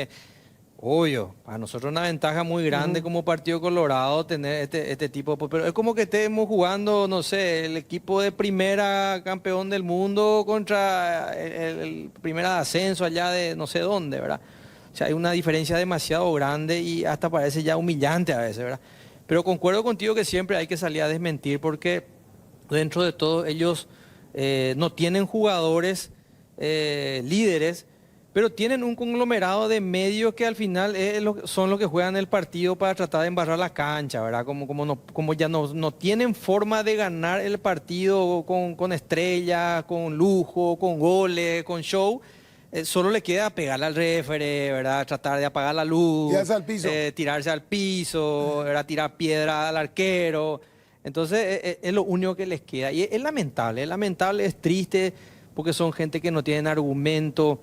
Obvio, para nosotros una ventaja muy grande como Partido Colorado tener este tipo de... Pero es como que estemos jugando, no sé, el equipo de primera campeón del mundo contra el primera de ascenso allá de no sé dónde, ¿verdad? O sea, hay una diferencia demasiado grande y hasta parece ya humillante a veces, ¿verdad? Pero concuerdo contigo que siempre hay que salir a desmentir porque dentro de todo ellos no tienen jugadores líderes, pero tienen un conglomerado de medios que al final son los que juegan el partido para tratar de embarrar la cancha, ¿verdad? Como ya no tienen forma de ganar el partido con estrellas, con lujo, con goles, con show. Solo le queda pegarle al referee, ¿verdad? Tratar de apagar la luz, tirarse al piso, tirarse al piso, ¿verdad? Tirar piedra al arquero. Entonces es lo único que les queda. Y es lamentable, es triste, porque son gente que no tienen argumento,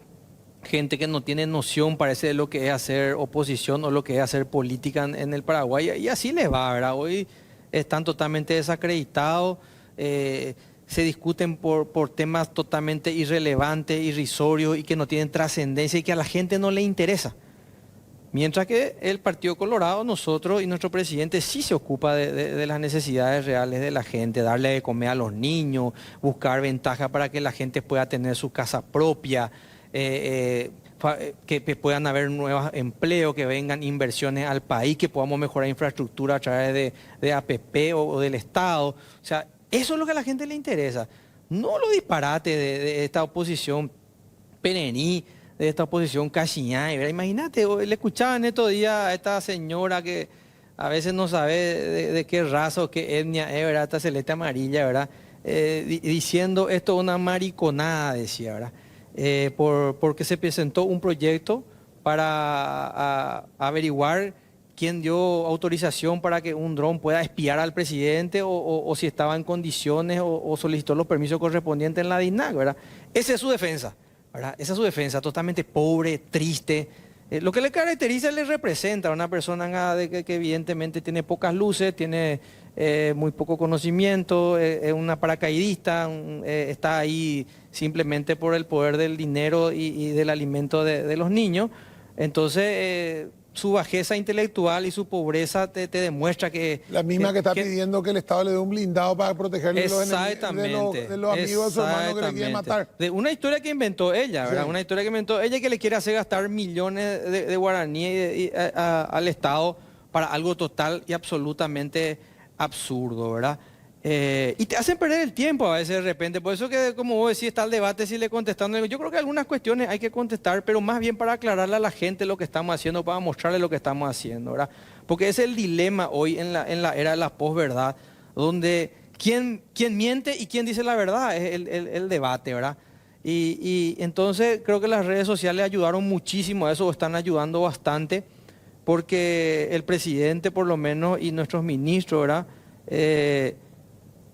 gente que no tiene noción, parece, de lo que es hacer oposición o lo que es hacer política en el Paraguay. Y así les va, ¿verdad? Hoy están totalmente desacreditados. Se discuten por temas totalmente irrelevantes, irrisorios y que no tienen trascendencia y que a la gente no le interesa. Mientras que el Partido Colorado, nosotros y nuestro presidente sí se ocupa de las necesidades reales de la gente, darle de comer a los niños, buscar ventajas para que la gente pueda tener su casa propia, que puedan haber nuevos empleos, que vengan inversiones al país, que podamos mejorar infraestructura a través de APP o del Estado. O sea, eso es lo que a la gente le interesa, no lo disparate de esta oposición perení, de esta oposición cachiñay, ¿verdad? Imagínate, le escuchaba en estos días a esta señora que a veces no sabe de qué raza o qué etnia es, ¿verdad? Esta celeste amarilla, ¿verdad? Diciendo esto una mariconada, decía, ¿verdad? Porque se presentó un proyecto para averiguar quién dio autorización para que un dron pueda espiar al presidente o si estaba en condiciones o solicitó los permisos correspondientes en la DINAC, ¿verdad? Esa es su defensa, ¿verdad? Esa es su defensa, totalmente pobre, triste. Lo que le caracteriza, le representa a una persona que evidentemente tiene pocas luces, tiene muy poco conocimiento, es una paracaidista, está ahí simplemente por el poder del dinero y del alimento de los niños. Entonces, su bajeza intelectual y su pobreza te demuestra que... La misma que está pidiendo que el Estado le dé un blindado para protegerle de los amigos de su hermano que le quieren matar. De una historia que inventó ella, ¿verdad? Sí. Una historia que inventó ella, que le quiere hacer gastar millones de guaraníes al Estado para algo total y absolutamente absurdo, ¿verdad? Y te hacen perder el tiempo a veces de repente. Por eso que, como vos decís, está el debate si le contestando. Yo creo que algunas cuestiones hay que contestar, pero más bien para aclararle a la gente lo que estamos haciendo, para mostrarle lo que estamos haciendo, ¿verdad? Porque es el dilema hoy en la era de la posverdad, donde quién miente y quién dice la verdad, es el debate, ¿verdad? Y entonces creo que las redes sociales ayudaron muchísimo a eso, o están ayudando bastante, porque el presidente por lo menos y nuestros ministros, ¿verdad?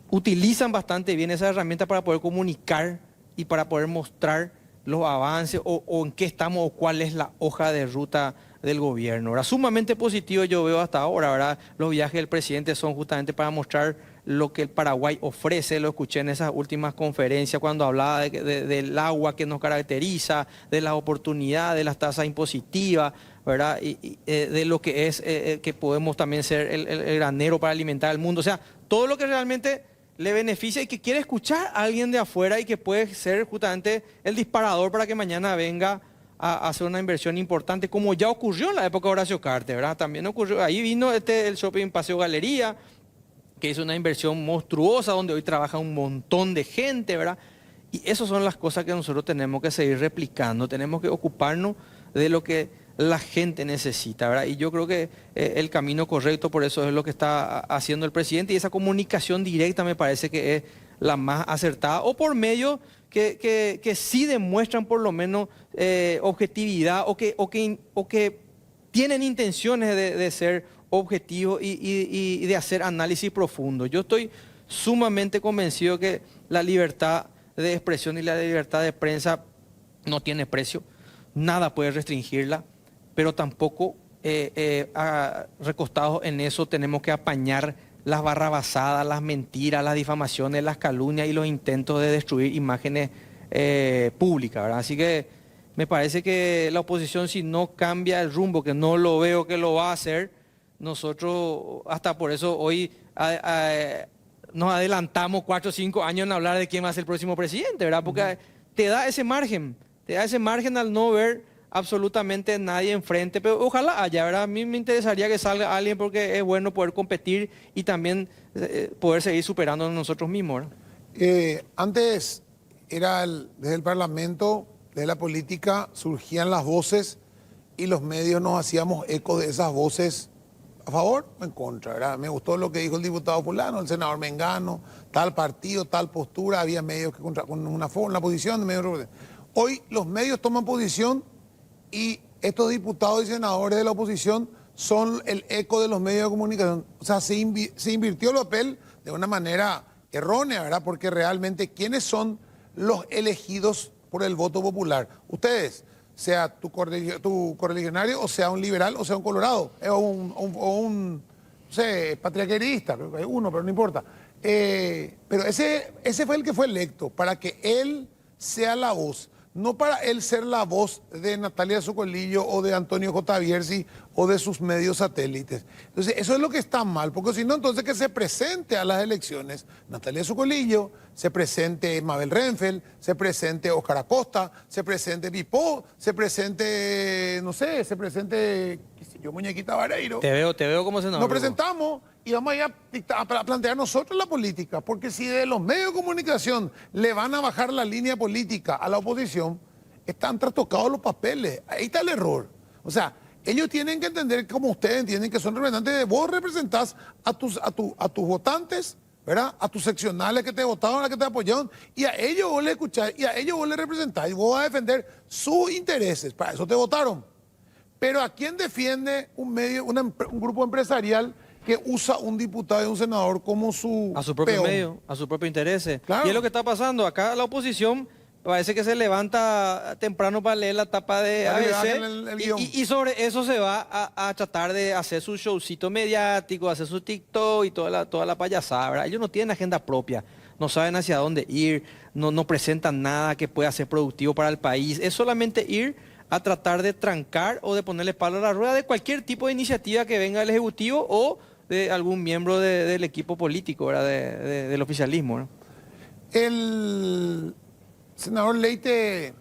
Utilizan bastante bien esa herramienta para poder comunicar y para poder mostrar los avances o en qué estamos o cuál es la hoja de ruta del gobierno, ¿verdad? Sumamente positivo yo veo hasta ahora, ¿verdad? Los viajes del presidente son justamente para mostrar lo que el Paraguay ofrece. Lo escuché en esas últimas conferencias cuando hablaba del agua que nos caracteriza, de las oportunidades, de las tasas impositivas, ¿verdad? Y de lo que es que podemos también ser el granero para alimentar al mundo. O sea, todo lo que realmente le beneficia y que quiere escuchar a alguien de afuera y que puede ser justamente el disparador para que mañana venga a hacer una inversión importante, como ya ocurrió en la época de Horacio Cartes, ¿verdad? También ocurrió, ahí vino el Shopping Paseo Galería, que hizo una inversión monstruosa donde hoy trabaja un montón de gente, ¿verdad? Y esas son las cosas que nosotros tenemos que seguir replicando, tenemos que ocuparnos de lo que la gente necesita, ¿verdad? Y yo creo que el camino correcto, por eso es lo que está haciendo el presidente, y esa comunicación directa me parece que es la más acertada, o por medio que sí demuestran por lo menos objetividad o que tienen intenciones de ser objetivos y de hacer análisis profundo. Yo estoy sumamente convencido que la libertad de expresión y la libertad de prensa no tiene precio, nada puede restringirla, pero tampoco recostados en eso tenemos que apañar las barrabasadas, las mentiras, las difamaciones, las calumnias y los intentos de destruir imágenes públicas, ¿verdad? Así que me parece que la oposición, si no cambia el rumbo, que no lo veo que lo va a hacer, nosotros hasta por eso hoy nos adelantamos 4 o 5 años en hablar de quién va a ser el próximo presidente, ¿verdad? Porque te da ese margen al no ver absolutamente nadie enfrente, pero ojalá haya, ¿verdad? A mí me interesaría que salga alguien porque es bueno poder competir y también poder seguir superándonos nosotros mismos, ¿verdad? Antes desde el Parlamento, desde la política, surgían las voces y los medios nos hacíamos eco de esas voces a favor o en contra, ¿verdad? Me gustó lo que dijo el diputado fulano, el senador Mengano, tal partido, tal postura, había medios que con una posición, medios. Hoy los medios toman posición y estos diputados y senadores de la oposición son el eco de los medios de comunicación. O sea, se invirtió el papel de una manera errónea, ¿verdad? Porque realmente, ¿quiénes son los elegidos por el voto popular? Ustedes, sea tu correligionario, o sea un liberal, o sea un colorado, o un no sé, patriarquerista, creo que hay uno, pero no importa. Pero ese fue el que fue electo, para que él sea la voz. No para él ser la voz de Natalia Socolillo o de Antonio J. Bierzi o de sus medios satélites. Entonces, eso es lo que está mal, porque si no, entonces que se presente a las elecciones Natalia Socolillo, se presente Mabel Renfeld, se presente Óscar Acosta, se presente Pipó, se presente, no sé, se presente, qué sé yo, Muñequita Vareiro. Te veo como senador. Nos presentamos y vamos a ir a plantear nosotros la política, porque si de los medios de comunicación le van a bajar la línea política a la oposición, están trastocados los papeles. Ahí está el error. O sea, ellos tienen que entender, como ustedes entienden, que son representantes de vos representás a tus votantes, ¿verdad? A tus seccionales que te votaron, a los que te apoyaron, y a ellos vos le escuchás, y a ellos vos le representás, y vos vas a defender sus intereses. Para eso te votaron. Pero ¿a quién defiende un grupo empresarial que usa un diputado y un senador como a su propio peón? medio, a su propio interés? Claro. Y es lo que está pasando. Acá la oposición parece que se levanta temprano para leer la tapa de Para que ABC bajen el guión. y sobre eso se va a tratar de hacer su showcito mediático, hacer su TikTok y toda la payasada, ¿verdad? Ellos no tienen agenda propia, no saben hacia dónde ir, no presentan nada que pueda ser productivo para el país. Es solamente ir a tratar de trancar o de ponerle palo a la rueda de cualquier tipo de iniciativa que venga del Ejecutivo o de algún miembro del equipo político, ¿verdad? Del oficialismo, ¿no? El senador Leite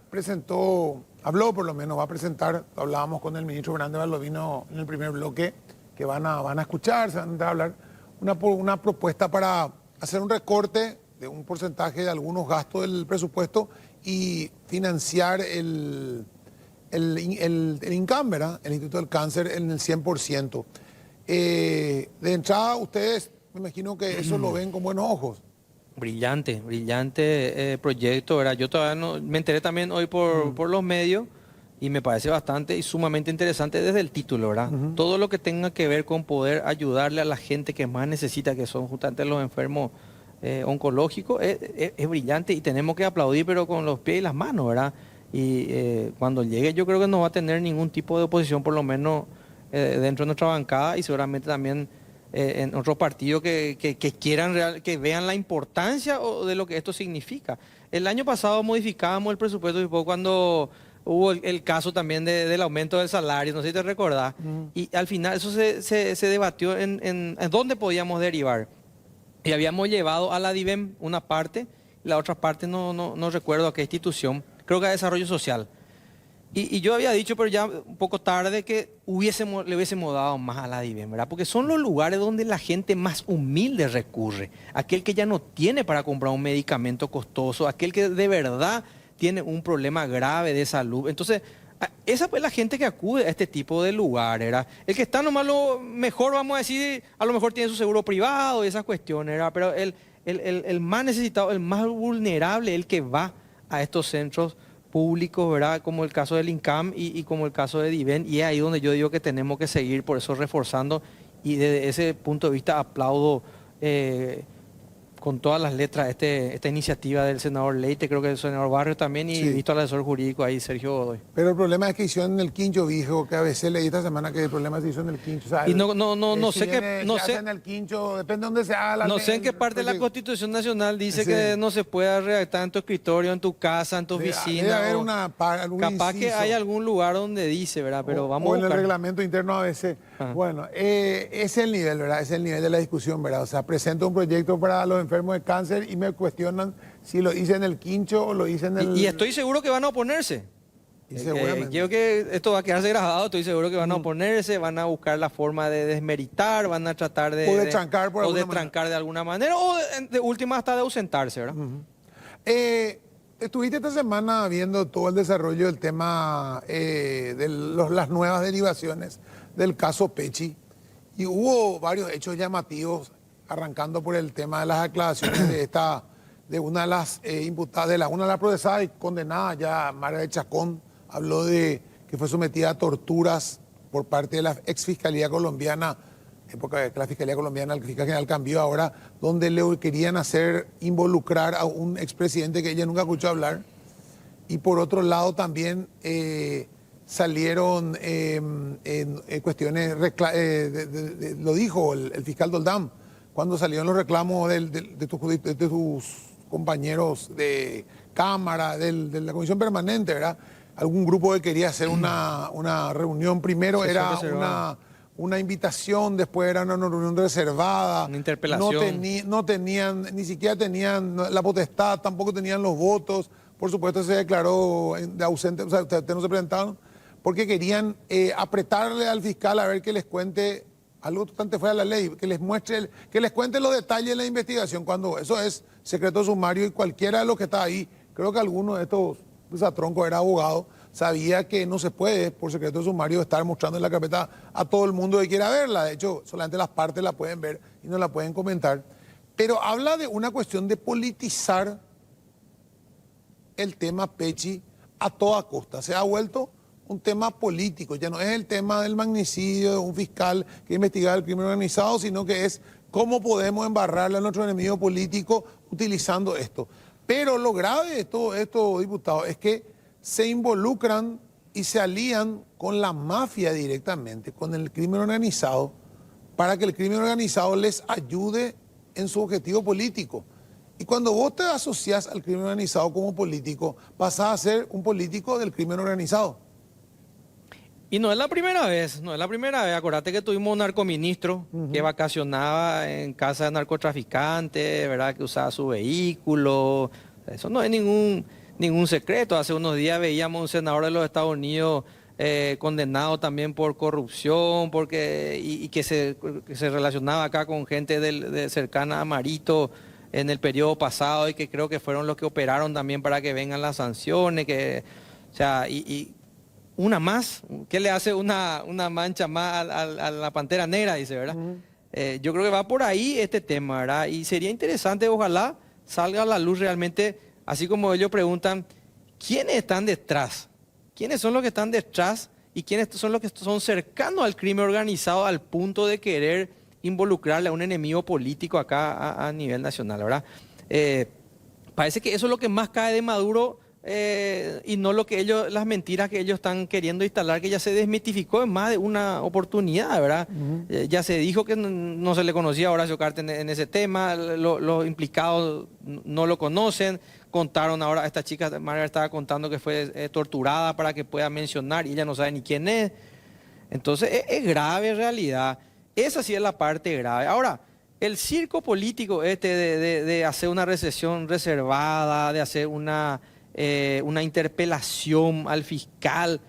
habló por lo menos, va a presentar, hablábamos con el ministro Fernández Vallovino en el primer bloque, que van a escuchar, se van a entrar a hablar, una propuesta para hacer un recorte de un porcentaje de algunos gastos del presupuesto y financiar el INCAM, ¿verdad? El Instituto del Cáncer en el 100%. De entrada, ustedes, me imagino que eso lo ven con buenos ojos. Brillante proyecto, ¿verdad? Yo todavía no, me enteré también hoy por los medios y me parece bastante y sumamente interesante desde el título, ¿verdad? Todo lo que tenga que ver con poder ayudarle a la gente que más necesita, que son justamente los enfermos oncológicos, es brillante y tenemos que aplaudir, pero con los pies y las manos, ¿verdad? Y cuando llegue yo creo que no va a tener ningún tipo de oposición, por lo menos dentro de nuestra bancada y seguramente también en otros partidos que quieran, que vean la importancia de lo que esto significa. El año pasado modificábamos el presupuesto cuando hubo el caso también del aumento del salario, no sé si te recordás, y al final eso se debatió en dónde podíamos derivar. Y habíamos llevado a la DIVEM una parte, la otra parte no recuerdo a qué institución, creo que a Desarrollo Social. Y yo había dicho, pero ya un poco tarde, que le hubiésemos dado más a la DIVEM, ¿verdad? Porque son los lugares donde la gente más humilde recurre. Aquel que ya no tiene para comprar un medicamento costoso, aquel que de verdad tiene un problema grave de salud. Entonces, esa es la gente que acude a este tipo de lugares, ¿verdad? El que está nomás lo mejor, vamos a decir, a lo mejor tiene su seguro privado y esas cuestiones, ¿verdad? Pero el más necesitado, el más vulnerable, el que va a estos centros públicos, ¿verdad? Como el caso del INCAM y como el caso de DIVEN, y es ahí donde yo digo que tenemos que seguir, por eso reforzando, y desde ese punto de vista aplaudo con todas las letras esta iniciativa del senador Leite, creo que el senador Barrios también, y Sí. visto al asesor jurídico ahí, Sergio Godoy. Pero el problema es que hicieron el quincho, dijo que a veces leí esta semana que el problema se hizo en el quincho. O sea, Y no sé qué, no se sé, hace en el quincho, depende de dónde se haga la no ley, sé en qué parte de la proyecto. Constitución Nacional dice Sí. que no se pueda redactar en tu escritorio, en tu casa, en tu oficina. Debe haber o algún capaz que inciso. hay algún lugar donde dice, ¿verdad? Pero vamos o a en el buscar. reglamento interno a veces. Ajá. Bueno, ese es el nivel, ¿verdad? Ese es el nivel de la discusión, ¿verdad? O sea, presento un proyecto para los enfermos de cáncer y me cuestionan si lo hice en el quincho o lo hice en el... Y estoy seguro que van a oponerse. Y seguramente. Creo que esto va a quedarse grabado, estoy seguro que van a oponerse, van a buscar la forma de desmeritar, van a tratar de... O de trancar por o de alguna trancar de alguna manera, o de última hasta de ausentarse, ¿verdad? Estuviste esta semana viendo todo el desarrollo del tema de las nuevas derivaciones del caso Pechi y hubo varios hechos llamativos, arrancando por el tema de las aclaraciones de una de las imputadas, una de las procesadas y condenadas ya, María de Chacón, habló de que fue sometida a torturas por parte de la ex Fiscalía colombiana, época que la Fiscalía colombiana, el fiscal general cambió ahora, donde le querían hacer involucrar a un expresidente que ella nunca escuchó hablar. Y por otro lado también salieron cuestiones, lo dijo el fiscal Doldán, cuando salieron los reclamos de tus compañeros de Cámara, de la Comisión Permanente, ¿verdad? Algún grupo que quería hacer una reunión, primero Sesión era reservada. una invitación, después era una reunión reservada. Una interpelación. No tenían, ni siquiera tenían la potestad, tampoco tenían los votos. Por supuesto se declaró de ausente, o sea, ustedes no se presentaron, porque querían apretarle al fiscal a ver que les cuente algo totalmente fuera de la ley, que les muestre, que les cuente los detalles de la investigación, cuando eso es secreto sumario y cualquiera de los que está ahí, creo que alguno de estos troncos era abogado, sabía que no se puede, por secreto sumario, estar mostrando en la carpeta a todo el mundo que quiera verla. De hecho, solamente las partes la pueden ver y no la pueden comentar. Pero habla de una cuestión de politizar el tema Pechi a toda costa. Se ha vuelto un tema político, ya no es el tema del magnicidio de un fiscal que investiga el crimen organizado, sino que es cómo podemos embarrarle a nuestro enemigo político utilizando esto. Pero lo grave de todo esto, diputados, es que se involucran y se alían con la mafia directamente, con el crimen organizado, para que el crimen organizado les ayude en su objetivo político. Y cuando vos te asocias al crimen organizado como político, pasás a ser un político del crimen organizado. Y no es la primera vez, no es la primera vez. Acordate que tuvimos un narcoministro que vacacionaba en casa de narcotraficantes, ¿verdad? Que usaba su vehículo. Eso no es ningún secreto. Hace unos días veíamos un senador de los Estados Unidos condenado también por corrupción, y que se relacionaba acá con gente cercana a Marito en el periodo pasado, y que creo que fueron los que operaron también para que vengan las sanciones, o sea, una más, ¿qué le hace una mancha más a la Pantera Negra? Dice, ¿verdad? Yo creo que va por ahí este tema, ¿verdad? Y sería interesante, ojalá salga a la luz realmente, así como ellos preguntan, ¿quiénes están detrás? ¿Quiénes son los que están detrás y quiénes son los que son cercanos al crimen organizado al punto de querer involucrarle a un enemigo político acá a nivel nacional, ¿verdad? Parece que eso es lo que más cae de Maduro, y no las mentiras que ellos están queriendo instalar, que ya se desmitificó en más de una oportunidad, ¿verdad? Ya se dijo que no se le conocía a Horacio Cartes en ese tema, los implicados no lo conocen, contaron ahora, esta chica, María estaba contando que fue torturada para que pueda mencionar y ella no sabe ni quién es. Entonces es grave en realidad, esa sí es la parte grave. Ahora, el circo político de hacer una recesión reservada, de hacer una interpelación al fiscal,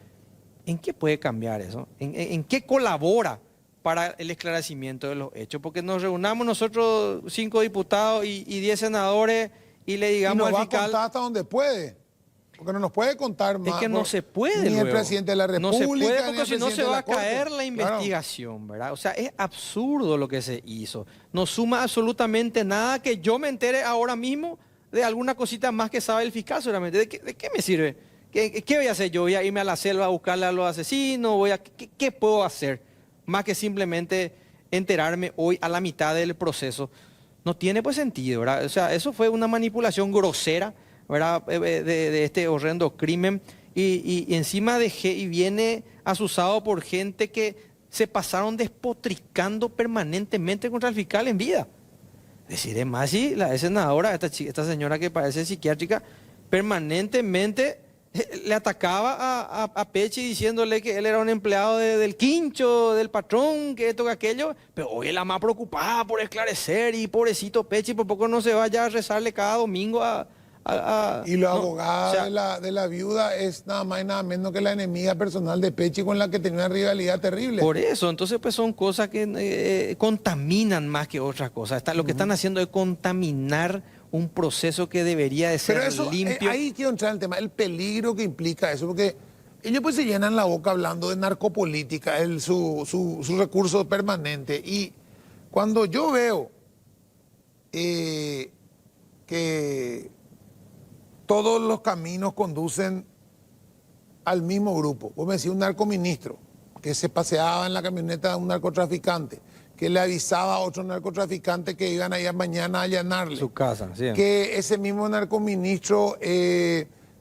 ¿en qué puede cambiar eso? ¿En qué colabora para el esclarecimiento de los hechos? Porque nos reunamos nosotros 5 diputados y 10 senadores y le digamos y nos al fiscal... va a contar hasta donde puede, porque no nos puede contar más. Es que no se puede, ni luego. el presidente de la República, no se puede, ni porque el si no presidente se de va la a Corte. caer la investigación, ¿verdad? O sea, es absurdo lo que se hizo. No suma absolutamente nada que yo me entere ahora mismo de alguna cosita más que sabe el fiscal seguramente. ¿De qué me sirve? ¿Qué voy a hacer yo? ¿Voy a irme a la selva a buscarle a los asesinos? ¿Qué puedo hacer? Más que simplemente enterarme hoy a la mitad del proceso. no tiene pues sentido, ¿verdad? O sea, eso fue una manipulación grosera, ¿verdad? De este horrendo crimen y encima y viene asusado por gente que se pasaron despotricando permanentemente contra el fiscal en vida. Es decir, es más, si la senadora, esta señora que parece psiquiátrica, permanentemente le atacaba a Pechi diciéndole que él era un empleado del quincho, del patrón, que esto, que aquello, pero hoy es la más preocupada por esclarecer y pobrecito Pechi, por poco no se vaya a rezarle cada domingo Y la no, abogada o sea, de la viuda es nada más y nada menos que la enemiga personal de Pechi con la que tenía una rivalidad terrible. Por eso, entonces pues son cosas que contaminan más que otras cosas. Lo que están haciendo es contaminar un proceso que debería de ser Pero eso, limpio. ahí quiero entrar en el tema, el peligro que implica eso, porque ellos pues se llenan la boca hablando de narcopolítica, su recurso permanente. Y cuando yo veo que todos los caminos conducen al mismo grupo, vos me decís un narcoministro que se paseaba en la camioneta de un narcotraficante, que le avisaba a otro narcotraficante que iban a ir mañana a allanarle. Su casa, sí. Que ese mismo narcoministro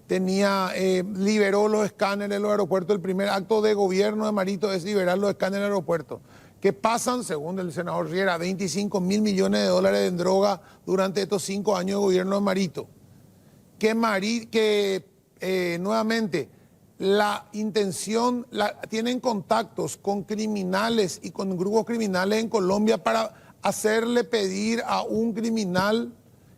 liberó los escáneres de los aeropuertos. El primer acto de gobierno de Marito es liberar los escáneres del aeropuerto. Que pasan, según el senador Riera, 25 mil millones de dólares en droga durante estos 5 años de gobierno de Marito. Nuevamente, la intención, tienen contactos con criminales y con grupos criminales en Colombia para hacerle pedir a un criminal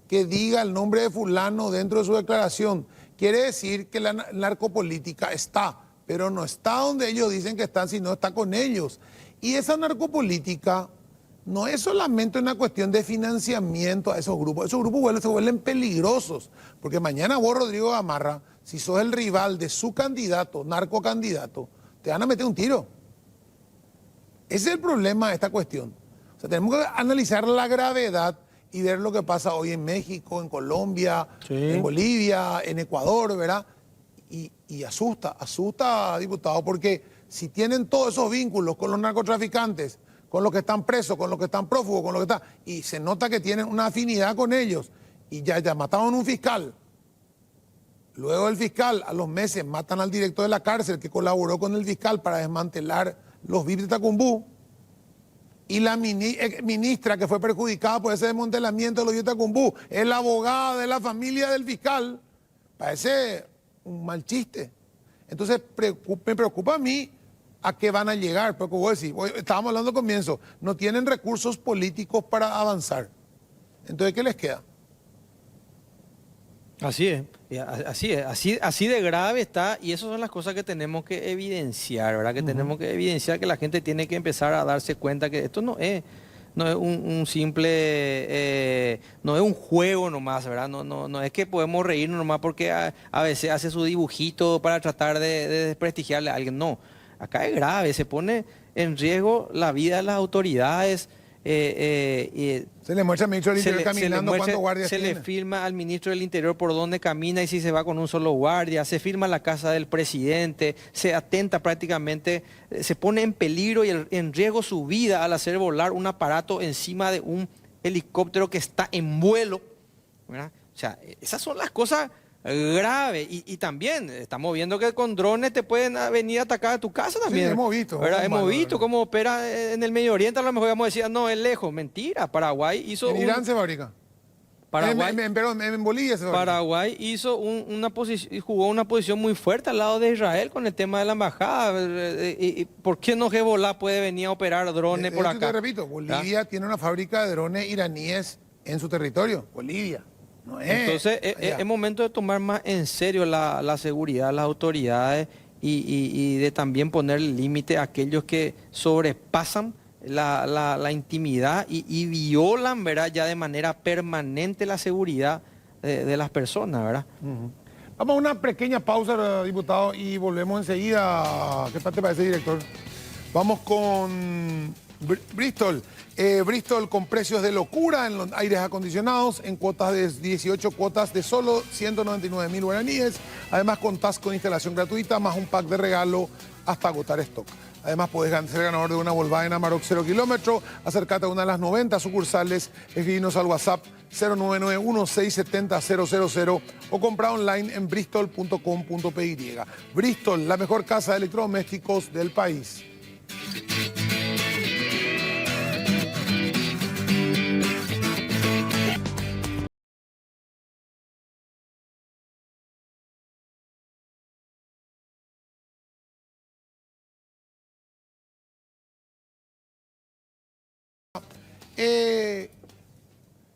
que diga el nombre de fulano dentro de su declaración. Quiere decir que la narcopolítica está, pero no está donde ellos dicen que están, sino está con ellos. Y esa narcopolítica no es solamente una cuestión de financiamiento a esos grupos se vuelven peligrosos, porque mañana vos, Rodrigo Gamarra, si sos el rival de su candidato, narcocandidato, te van a meter un tiro. Ese es el problema de esta cuestión. O sea, tenemos que analizar la gravedad y ver lo que pasa hoy en México, en Colombia, Sí. en Bolivia, en Ecuador, ¿verdad? Y asusta, diputado, porque si tienen todos esos vínculos con los narcotraficantes, con los que están presos, con los que están prófugos, con los que están... Y se nota que tienen una afinidad con ellos. Y ya mataron a un fiscal. Luego el fiscal, a los meses, matan al director de la cárcel que colaboró con el fiscal para desmantelar los VIP de Tacumbú. Y la ministra que fue perjudicada por ese desmantelamiento de los VIP de Tacumbú es la abogada de la familia del fiscal. Parece un mal chiste. Entonces me preocupa a mí a qué van a llegar, porque vos decís, estábamos hablando al comienzo, no tienen recursos políticos para avanzar. Entonces, ¿qué les queda? Así es, así de grave está, y esas son las cosas que tenemos que evidenciar, ¿verdad? Que tenemos que evidenciar, que la gente tiene que empezar a darse cuenta que esto no es un simple, no es un juego nomás, ¿verdad? No es que podemos reírnos nomás porque a veces hace su dibujito para tratar de desprestigiarle a alguien, no. Acá es grave, se pone en riesgo la vida de las autoridades. Se le muestra al ministro del Interior caminando cuántos guardias se tiene. le filma al ministro del Interior por dónde camina y si se va con un solo guardia, se filma la casa del presidente, se atenta prácticamente, se pone en peligro y en riesgo su vida al hacer volar un aparato encima de un helicóptero que está en vuelo, ¿verdad? O sea, esas son las cosas grave y también estamos viendo que con drones te pueden venir a atacar a tu casa también. Sí, hemos visto. ¿Verdad? Hemos visto cómo opera en el Medio Oriente. A lo mejor vamos a decir, no, es lejos. Mentira. Paraguay hizo En Irán se fabrica. En Bolivia se fabrica. Paraguay hizo una posición, jugó una posición muy fuerte al lado de Israel con el tema de la embajada. ¿Por qué no Hezbollah puede venir a operar drones por acá? Te repito, Bolivia tiene una fábrica de drones iraníes en su territorio. Bolivia. No es. Entonces, es momento de tomar más en serio la seguridad de las autoridades y de también poner límite a aquellos que sobrepasan la intimidad y violan, ¿verdad?, ya de manera permanente la seguridad de las personas, ¿verdad? Vamos a una pequeña pausa, diputado, y volvemos enseguida. ¿Qué te parece, director? Vamos con Bristol. Bristol con precios de locura en los aires acondicionados, en cuotas de 18 cuotas de solo 199.000 guaraníes. Además, contás con instalación gratuita, más un pack de regalo hasta agotar stock. Además, puedes ser ganador de una Volkswagen Amarok 0 kilómetro. Acércate a una de las 90 sucursales, escribinos al WhatsApp 0991-670-000 o compra online en bristol.com.py. Bristol, la mejor casa de electrodomésticos del país.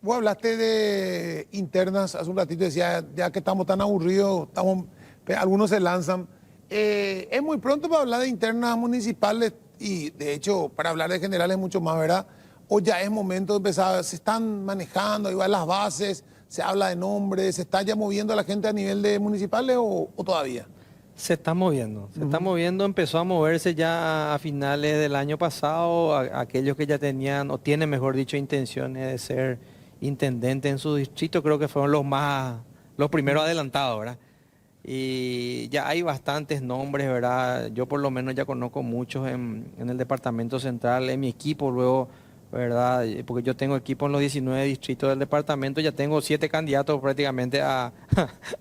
Vos hablaste de internas hace un ratito, decía, ya que estamos tan aburridos, algunos se lanzan. Es muy pronto para hablar de internas municipales y de hecho para hablar de generales mucho más, ¿verdad? O ya es momento de empezar, se están manejando, ahí van las bases, se habla de nombres, se está ya moviendo a la gente a nivel de municipales o todavía. Se está moviendo, empezó a moverse ya a finales del año pasado, aquellos que ya tenían, o tienen mejor dicho, intenciones de ser intendente en su distrito, creo que fueron los primeros adelantados, ¿verdad? Y ya hay bastantes nombres, ¿verdad? Yo por lo menos ya conozco muchos en el departamento central, en mi equipo luego, ¿verdad? Porque yo tengo equipo en los 19 distritos del departamento, ya tengo 7 candidatos prácticamente a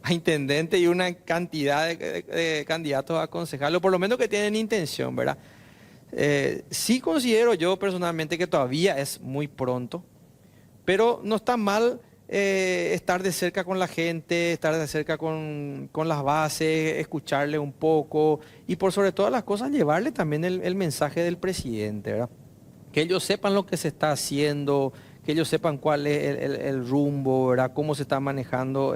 intendente y una cantidad de candidatos a concejal, o por lo menos que tienen intención, ¿verdad? Sí considero yo personalmente que todavía es muy pronto, pero no está mal estar de cerca con la gente, estar de cerca con las bases, escucharle un poco y por sobre todas las cosas llevarle también el mensaje del presidente, ¿verdad? Que ellos sepan lo que se está haciendo, que ellos sepan cuál es el rumbo, ¿verdad? Cómo se está manejando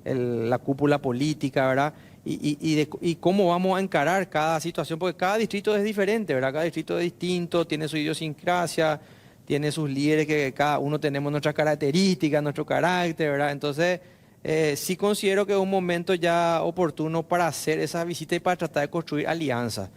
la cúpula política, ¿verdad? Y cómo vamos a encarar cada situación, porque cada distrito es diferente, ¿verdad? Cada distrito es distinto, tiene su idiosincrasia, tiene sus líderes que cada uno tenemos nuestras características, nuestro carácter, ¿verdad? Entonces, sí considero que es un momento ya oportuno para hacer esa visita y para tratar de construir alianzas.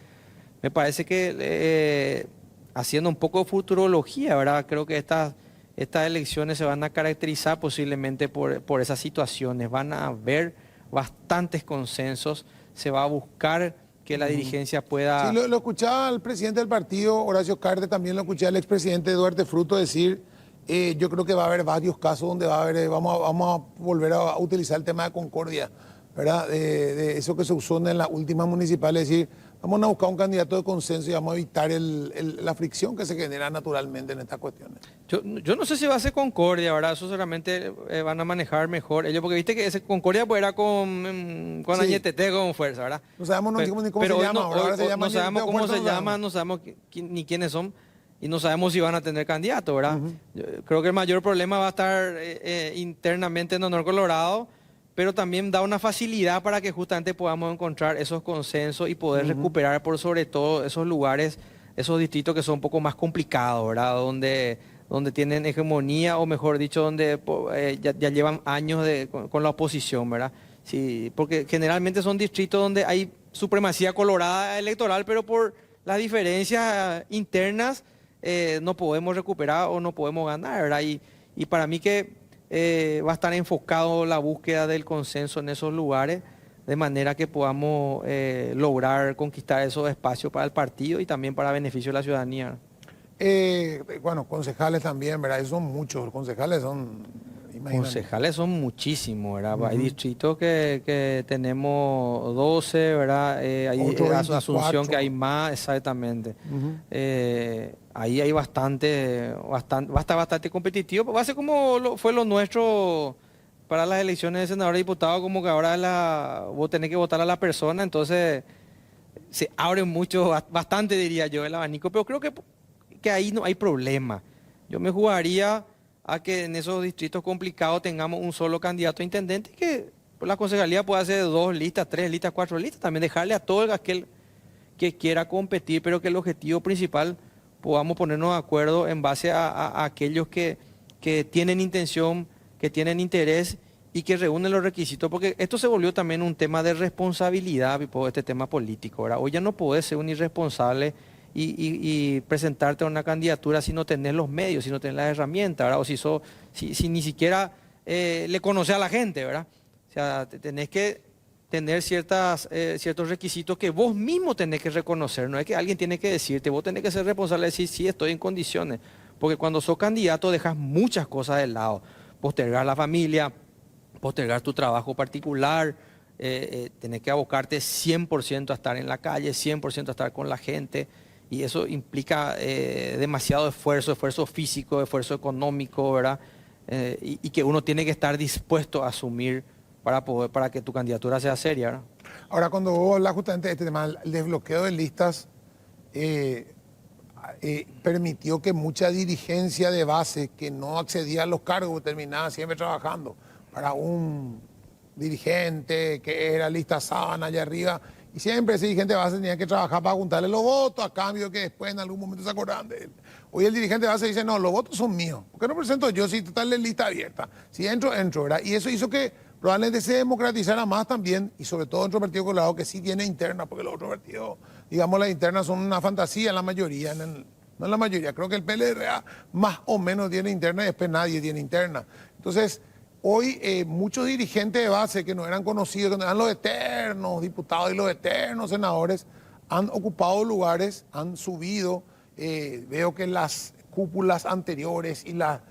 Me parece que haciendo un poco de futurología, ¿verdad? Creo que estas elecciones se van a caracterizar posiblemente por esas situaciones. Van a haber bastantes consensos, se va a buscar que la dirigencia pueda... Sí, lo escuchaba al presidente del partido, Horacio Cartes, también lo escuché al expresidente Duarte Fruto decir, yo creo que va a haber varios casos donde va a haber, vamos a volver a utilizar el tema de concordia, ¿verdad? De eso que se usó en las últimas municipales, es decir, vamos a buscar un candidato de consenso y vamos a evitar la fricción que se genera naturalmente en estas cuestiones. Yo no sé si va a ser concordia, ¿verdad? Eso seguramente van a manejar mejor ellos, porque viste que ese concordia pues era con Sí. Añetete con fuerza, ¿verdad? No sabemos ni cómo Pero se hoy llama, ahora se llama no sabemos Añetete cómo Fuerza, se no llama, no sabemos ni quiénes son y no sabemos si van a tener candidato, ¿verdad? Yo creo que el mayor problema va a estar internamente en Honor Colorado, pero también da una facilidad para que justamente podamos encontrar esos consensos y poder recuperar por sobre todo esos lugares, esos distritos que son un poco más complicados, ¿verdad? Donde tienen hegemonía o mejor dicho, donde ya llevan años con la oposición, ¿verdad? Sí, porque generalmente son distritos donde hay supremacía colorada electoral, pero por las diferencias internas no podemos recuperar o no podemos ganar, ¿verdad? Y para mí que... va a estar enfocado la búsqueda del consenso en esos lugares, de manera que podamos lograr conquistar esos espacios para el partido y también para beneficio de la ciudadanía. Bueno, concejales también, ¿verdad? Esos son muchos, concejales son, imagínate. Concejales son muchísimos, ¿verdad? Hay distritos que tenemos 12, ¿verdad? Hay Asunción que hay más, exactamente. Ahí hay va a estar bastante competitivo. Va a ser como fue lo nuestro para las elecciones de senador y diputado, como que ahora vos tenés que votar a la persona, entonces se abre bastante diría yo, el abanico, pero creo que ahí no hay problema. Yo me jugaría a que en esos distritos complicados tengamos un solo candidato a intendente y que la concejalía pueda hacer 2 listas, 3 listas, 4 listas, también dejarle a todo aquel que quiera competir, pero que el objetivo principal podamos ponernos de acuerdo en base a aquellos que tienen intención, que tienen interés y que reúnen los requisitos, porque esto se volvió también un tema de responsabilidad, este tema político, ¿verdad? Hoy ya no podés ser un irresponsable y presentarte a una candidatura si no tenés los medios, si no tenés las herramientas, ¿verdad? O si ni siquiera le conoces a la gente, ¿verdad? O sea, tenés que tener ciertos requisitos que vos mismo tenés que reconocer. No es que alguien tiene que decirte, vos tenés que ser responsable de decir, sí, estoy en condiciones. Porque cuando sos candidato dejas muchas cosas de lado. Postergar la familia, postergar tu trabajo particular, tenés que abocarte 100% a estar en la calle, 100% a estar con la gente. Y eso implica demasiado esfuerzo físico, esfuerzo económico, ¿verdad? Y que uno tiene que estar dispuesto a asumir para que tu candidatura sea seria, ¿verdad? Ahora, cuando vos hablas justamente de este tema, el desbloqueo de listas permitió que mucha dirigencia de base que no accedía a los cargos terminaba siempre trabajando para un dirigente que era lista sábana allá arriba. Y siempre ese dirigente de base tenía que trabajar para juntarle los votos a cambio que después en algún momento se acordaban de él. Hoy el dirigente de base dice, no, los votos son míos. ¿Por qué no presento yo si total es lista abierta? Si entro, ¿verdad? Y eso hizo que probablemente se democratizara más también, y sobre todo dentro del Partido Colorado, que sí tiene interna, porque los otros partidos, digamos, las internas son una fantasía en la mayoría, no en la mayoría. Creo que el PLRA más o menos tiene interna y después nadie tiene interna. Entonces, hoy muchos dirigentes de base que no eran conocidos, que no eran los eternos diputados y los eternos senadores, han ocupado lugares, han subido. Veo que las cúpulas anteriores y las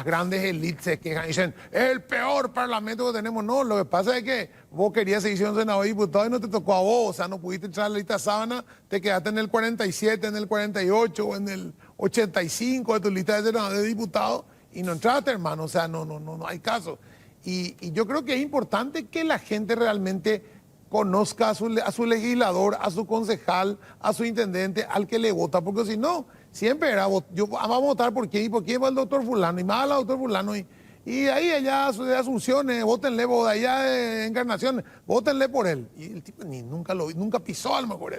grandes élites se quejan y dicen, es el peor parlamento que tenemos. No, lo que pasa es que vos querías seguir siendo senador y diputado y no te tocó a vos. O sea, no pudiste entrar a la lista sábana, te quedaste en el 47, en el 48 o en el 85 de tu lista de senador de diputado. Y no entraste, hermano, o sea, no hay caso. Y yo creo que es importante que la gente realmente conozca a su legislador, a su concejal, a su intendente, al que le vota, porque si no, siempre era, vamos a votar por quién, y por quién va el doctor fulano, y más al doctor fulano, y ahí allá de Asunciones, votenle, de allá de Encarnación, votenle por él. Y el tipo nunca pisó a lo mejor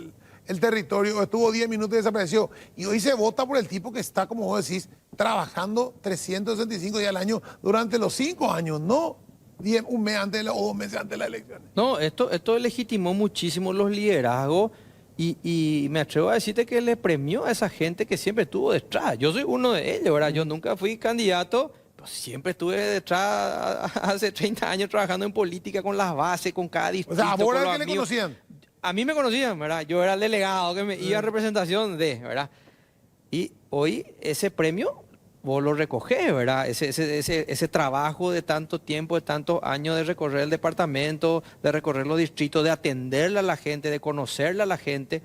el territorio, estuvo 10 minutos y desapareció. Y hoy se vota por el tipo que está, como vos decís, trabajando 365 días al año durante los 5 años, no un mes antes o 2 meses antes de las elecciones. No, esto legitimó muchísimo los liderazgos y me atrevo a decirte que le premió a esa gente que siempre estuvo detrás. Yo soy uno de ellos, ¿verdad? Yo nunca fui candidato, pero siempre estuve detrás hace 30 años trabajando en política con las bases, con cada distrito. O sea, ¿ahora con que le conocían? A mí me conocían, ¿verdad? Yo era el delegado que me iba a representación de, ¿verdad? Y hoy ese premio vos lo recogés, ¿verdad? Ese trabajo de tanto tiempo, de tantos años de recorrer el departamento, de recorrer los distritos, de atenderle a la gente, de conocerle a la gente.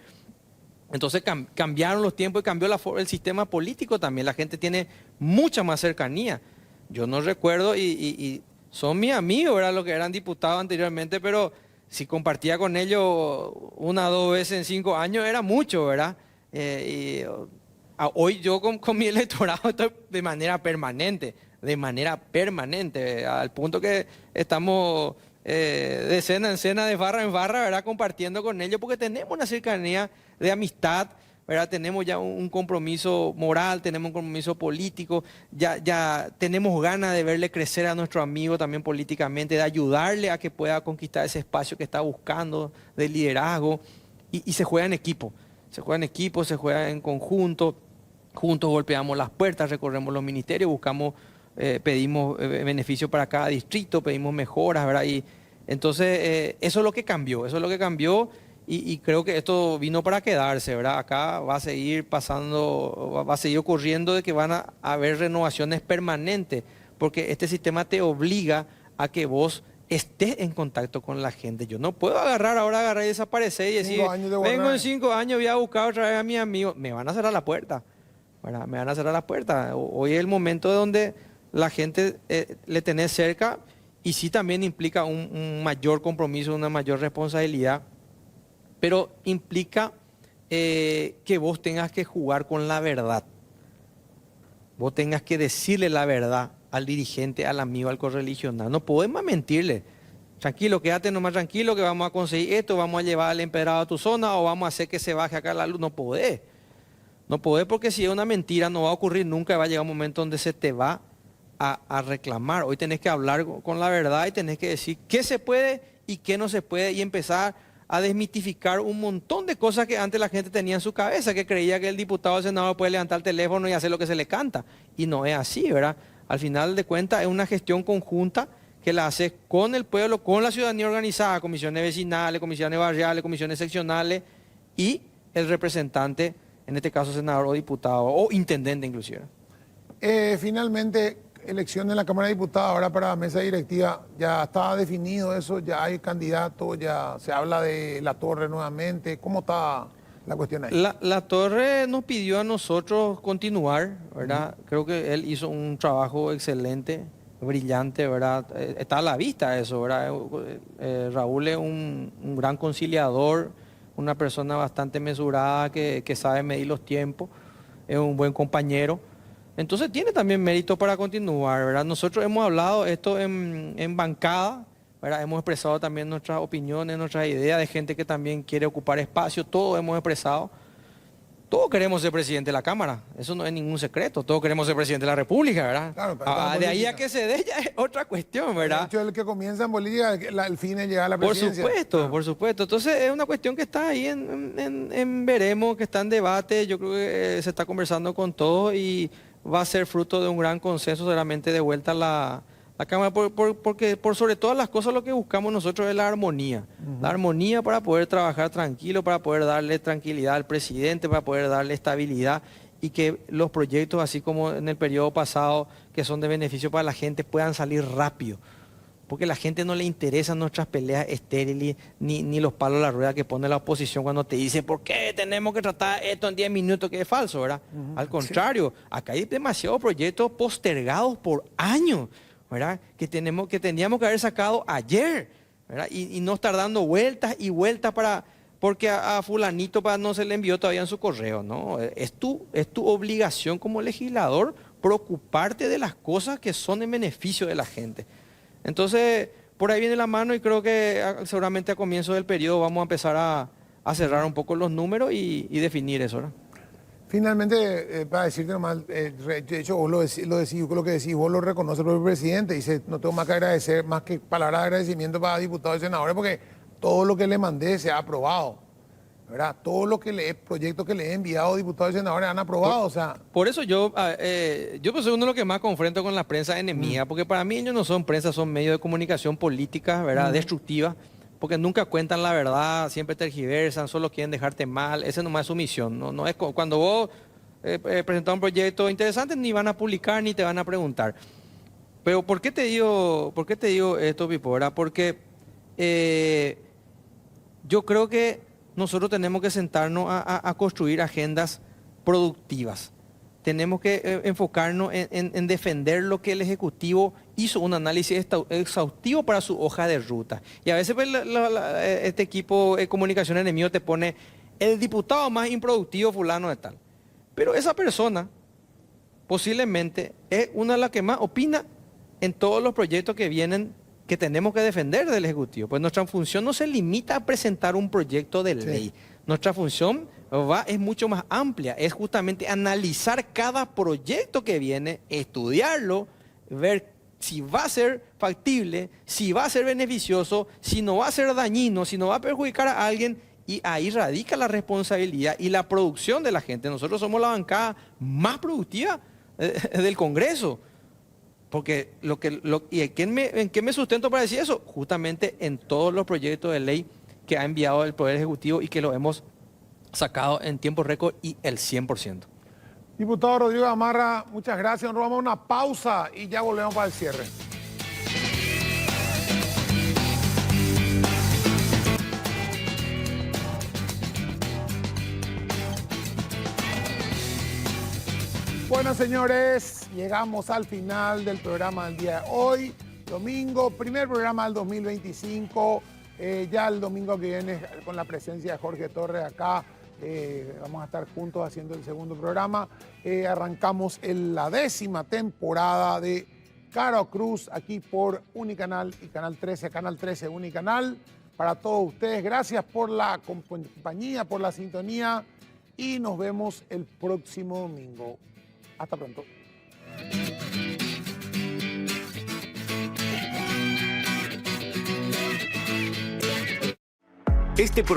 Entonces cambiaron los tiempos y cambió el sistema político también. La gente tiene mucha más cercanía. Yo no recuerdo, y son mis amigos, ¿verdad? Los que eran diputados anteriormente, pero si compartía con ellos 1 o 2 veces en 5 años era mucho, ¿verdad? Hoy yo con mi electorado estoy de manera permanente, al punto que estamos de cena en cena, de farra en farra, ¿verdad? Compartiendo con ellos, porque tenemos una cercanía de amistad, ¿verdad? Tenemos ya un compromiso moral, tenemos un compromiso político, ya tenemos ganas de verle crecer a nuestro amigo también políticamente, de ayudarle a que pueda conquistar ese espacio que está buscando de liderazgo, y se juega en equipo, se juega en conjunto, juntos golpeamos las puertas, recorremos los ministerios, buscamos, pedimos beneficios para cada distrito, pedimos mejoras, ¿verdad? Y entonces eso es lo que cambió, y creo que esto vino para quedarse, ¿verdad? Acá va a seguir pasando, va a seguir ocurriendo de que van a haber renovaciones permanentes, porque este sistema te obliga a que vos estés en contacto con la gente. Yo no puedo agarrar y desaparecer y decir, vengo en 5 años, voy a buscar otra vez a mis amigos. Me van a cerrar la puerta, ¿verdad? Me van a cerrar la puerta. Hoy es el momento donde la gente le tenés cerca, y sí también implica un mayor compromiso, una mayor responsabilidad, pero implica que vos tengas que jugar con la verdad. Vos tengas que decirle la verdad al dirigente, al amigo, al correligionario. No podemos mentirle. Tranquilo, quédate nomás tranquilo que vamos a conseguir esto, vamos a llevar al empedrado a tu zona o vamos a hacer que se baje acá la luz. No podés. No podés, porque si es una mentira no va a ocurrir nunca, va a llegar un momento donde se te va a reclamar. Hoy tenés que hablar con la verdad y tenés que decir qué se puede y qué no se puede, y empezar a desmitificar un montón de cosas que antes la gente tenía en su cabeza, que creía que el diputado o el senador puede levantar el teléfono y hacer lo que se le canta. Y no es así, ¿verdad? Al final de cuentas es una gestión conjunta que la haces con el pueblo, con la ciudadanía organizada, comisiones vecinales, comisiones barriales, comisiones seccionales y el representante, en este caso senador o diputado o intendente inclusive. Finalmente, elección en la Cámara de Diputados ahora para la mesa directiva, ya está definido eso, ya hay candidato, ya se habla de Latorre nuevamente. ¿Cómo está la cuestión ahí? Latorre nos pidió a nosotros continuar, ¿verdad? Creo que él hizo un trabajo excelente, brillante, ¿verdad? Está a la vista eso, ¿verdad? Raúl es un gran conciliador, una persona bastante mesurada que sabe medir los tiempos, es un buen compañero. Entonces tiene también mérito para continuar, ¿verdad? Nosotros hemos hablado esto en bancada, ¿verdad? Hemos expresado también nuestras opiniones, nuestras ideas de gente que también quiere ocupar espacio, todo hemos expresado. Todos queremos ser presidente de la Cámara, eso no es ningún secreto, todos queremos ser presidente de la República, ¿verdad? Claro, de ahí a que se dé ya es otra cuestión, ¿verdad? De hecho, el que comienza en Bolivia, el fin es llegar a la presidencia. Por supuesto. Entonces es una cuestión que está ahí en veremos, que está en debate, yo creo que se está conversando con todos y va a ser fruto de un gran consenso seguramente de vuelta a la Cámara, porque por sobre todas las cosas lo que buscamos nosotros es la armonía. La armonía para poder trabajar tranquilo, para poder darle tranquilidad al presidente, para poder darle estabilidad y que los proyectos, así como en el periodo pasado, que son de beneficio para la gente, puedan salir rápido. Porque a la gente no le interesan nuestras peleas estériles ni los palos a la rueda que pone la oposición cuando te dice ¿por qué tenemos que tratar esto en 10 minutos? Que es falso, ¿verdad? Al contrario, acá hay demasiados proyectos postergados por años, ¿verdad? Que tendríamos que haber sacado ayer, ¿verdad? Y no estar dando vueltas y vueltas porque a fulanito no se le envió todavía en su correo, ¿no? Es tu obligación como legislador preocuparte de las cosas que son en beneficio de la gente. Entonces, por ahí viene la mano y creo que seguramente a comienzo del periodo vamos a empezar a cerrar un poco los números y definir eso, ¿verdad? Finalmente, para decirte nomás, de hecho vos lo que decís, vos lo reconoce el propio presidente, dice, no tengo más que agradecer, más que palabras de agradecimiento para diputados y senadores, porque todo lo que le mandé se ha aprobado, ¿verdad? Todo lo que proyectos que le he enviado diputados y senadores han aprobado, Por eso yo pues soy uno de los que más confronto con la prensa enemiga, porque para mí ellos no son prensa, son medios de comunicación política, ¿verdad? Destructiva, porque nunca cuentan la verdad, siempre tergiversan, solo quieren dejarte mal, esa nomás es su misión, no es cuando vos presentas un proyecto interesante ni van a publicar ni te van a preguntar. Pero ¿por qué te digo esto, Pipo? ¿Verdad? Porque yo creo que nosotros tenemos que sentarnos a construir agendas productivas. Tenemos que enfocarnos en defender lo que el Ejecutivo hizo, un análisis exhaustivo para su hoja de ruta. Y a veces pues, este equipo de comunicación enemigo te pone el diputado más improductivo fulano de tal. Pero esa persona posiblemente es una de las que más opina en todos los proyectos que vienen que tenemos que defender del Ejecutivo. Pues nuestra función no se limita a presentar un proyecto de ley. Nuestra función es mucho más amplia, es justamente analizar cada proyecto que viene, estudiarlo, ver si va a ser factible, si va a ser beneficioso, si no va a ser dañino, si no va a perjudicar a alguien, y ahí radica la responsabilidad y la producción de la gente. Nosotros somos la bancada más productiva del Congreso. Porque ¿en qué me sustento para decir eso? Justamente en todos los proyectos de ley que ha enviado el Poder Ejecutivo y que lo hemos sacado en tiempo récord y el 100%. Diputado Rodrigo Gamarra, muchas gracias. Nos vamos a una pausa y ya volvemos para el cierre. Bueno, señores, llegamos al final del programa del día de hoy. Domingo, primer programa del 2025. Ya el domingo que viene, con la presencia de Jorge Torres acá, vamos a estar juntos haciendo el segundo programa. Arrancamos la 10ª temporada de Caro Cruz aquí por Unicanal y Canal 13, Canal 13 Unicanal. Para todos ustedes, gracias por la compañía, por la sintonía y nos vemos el próximo domingo. Hasta pronto. Este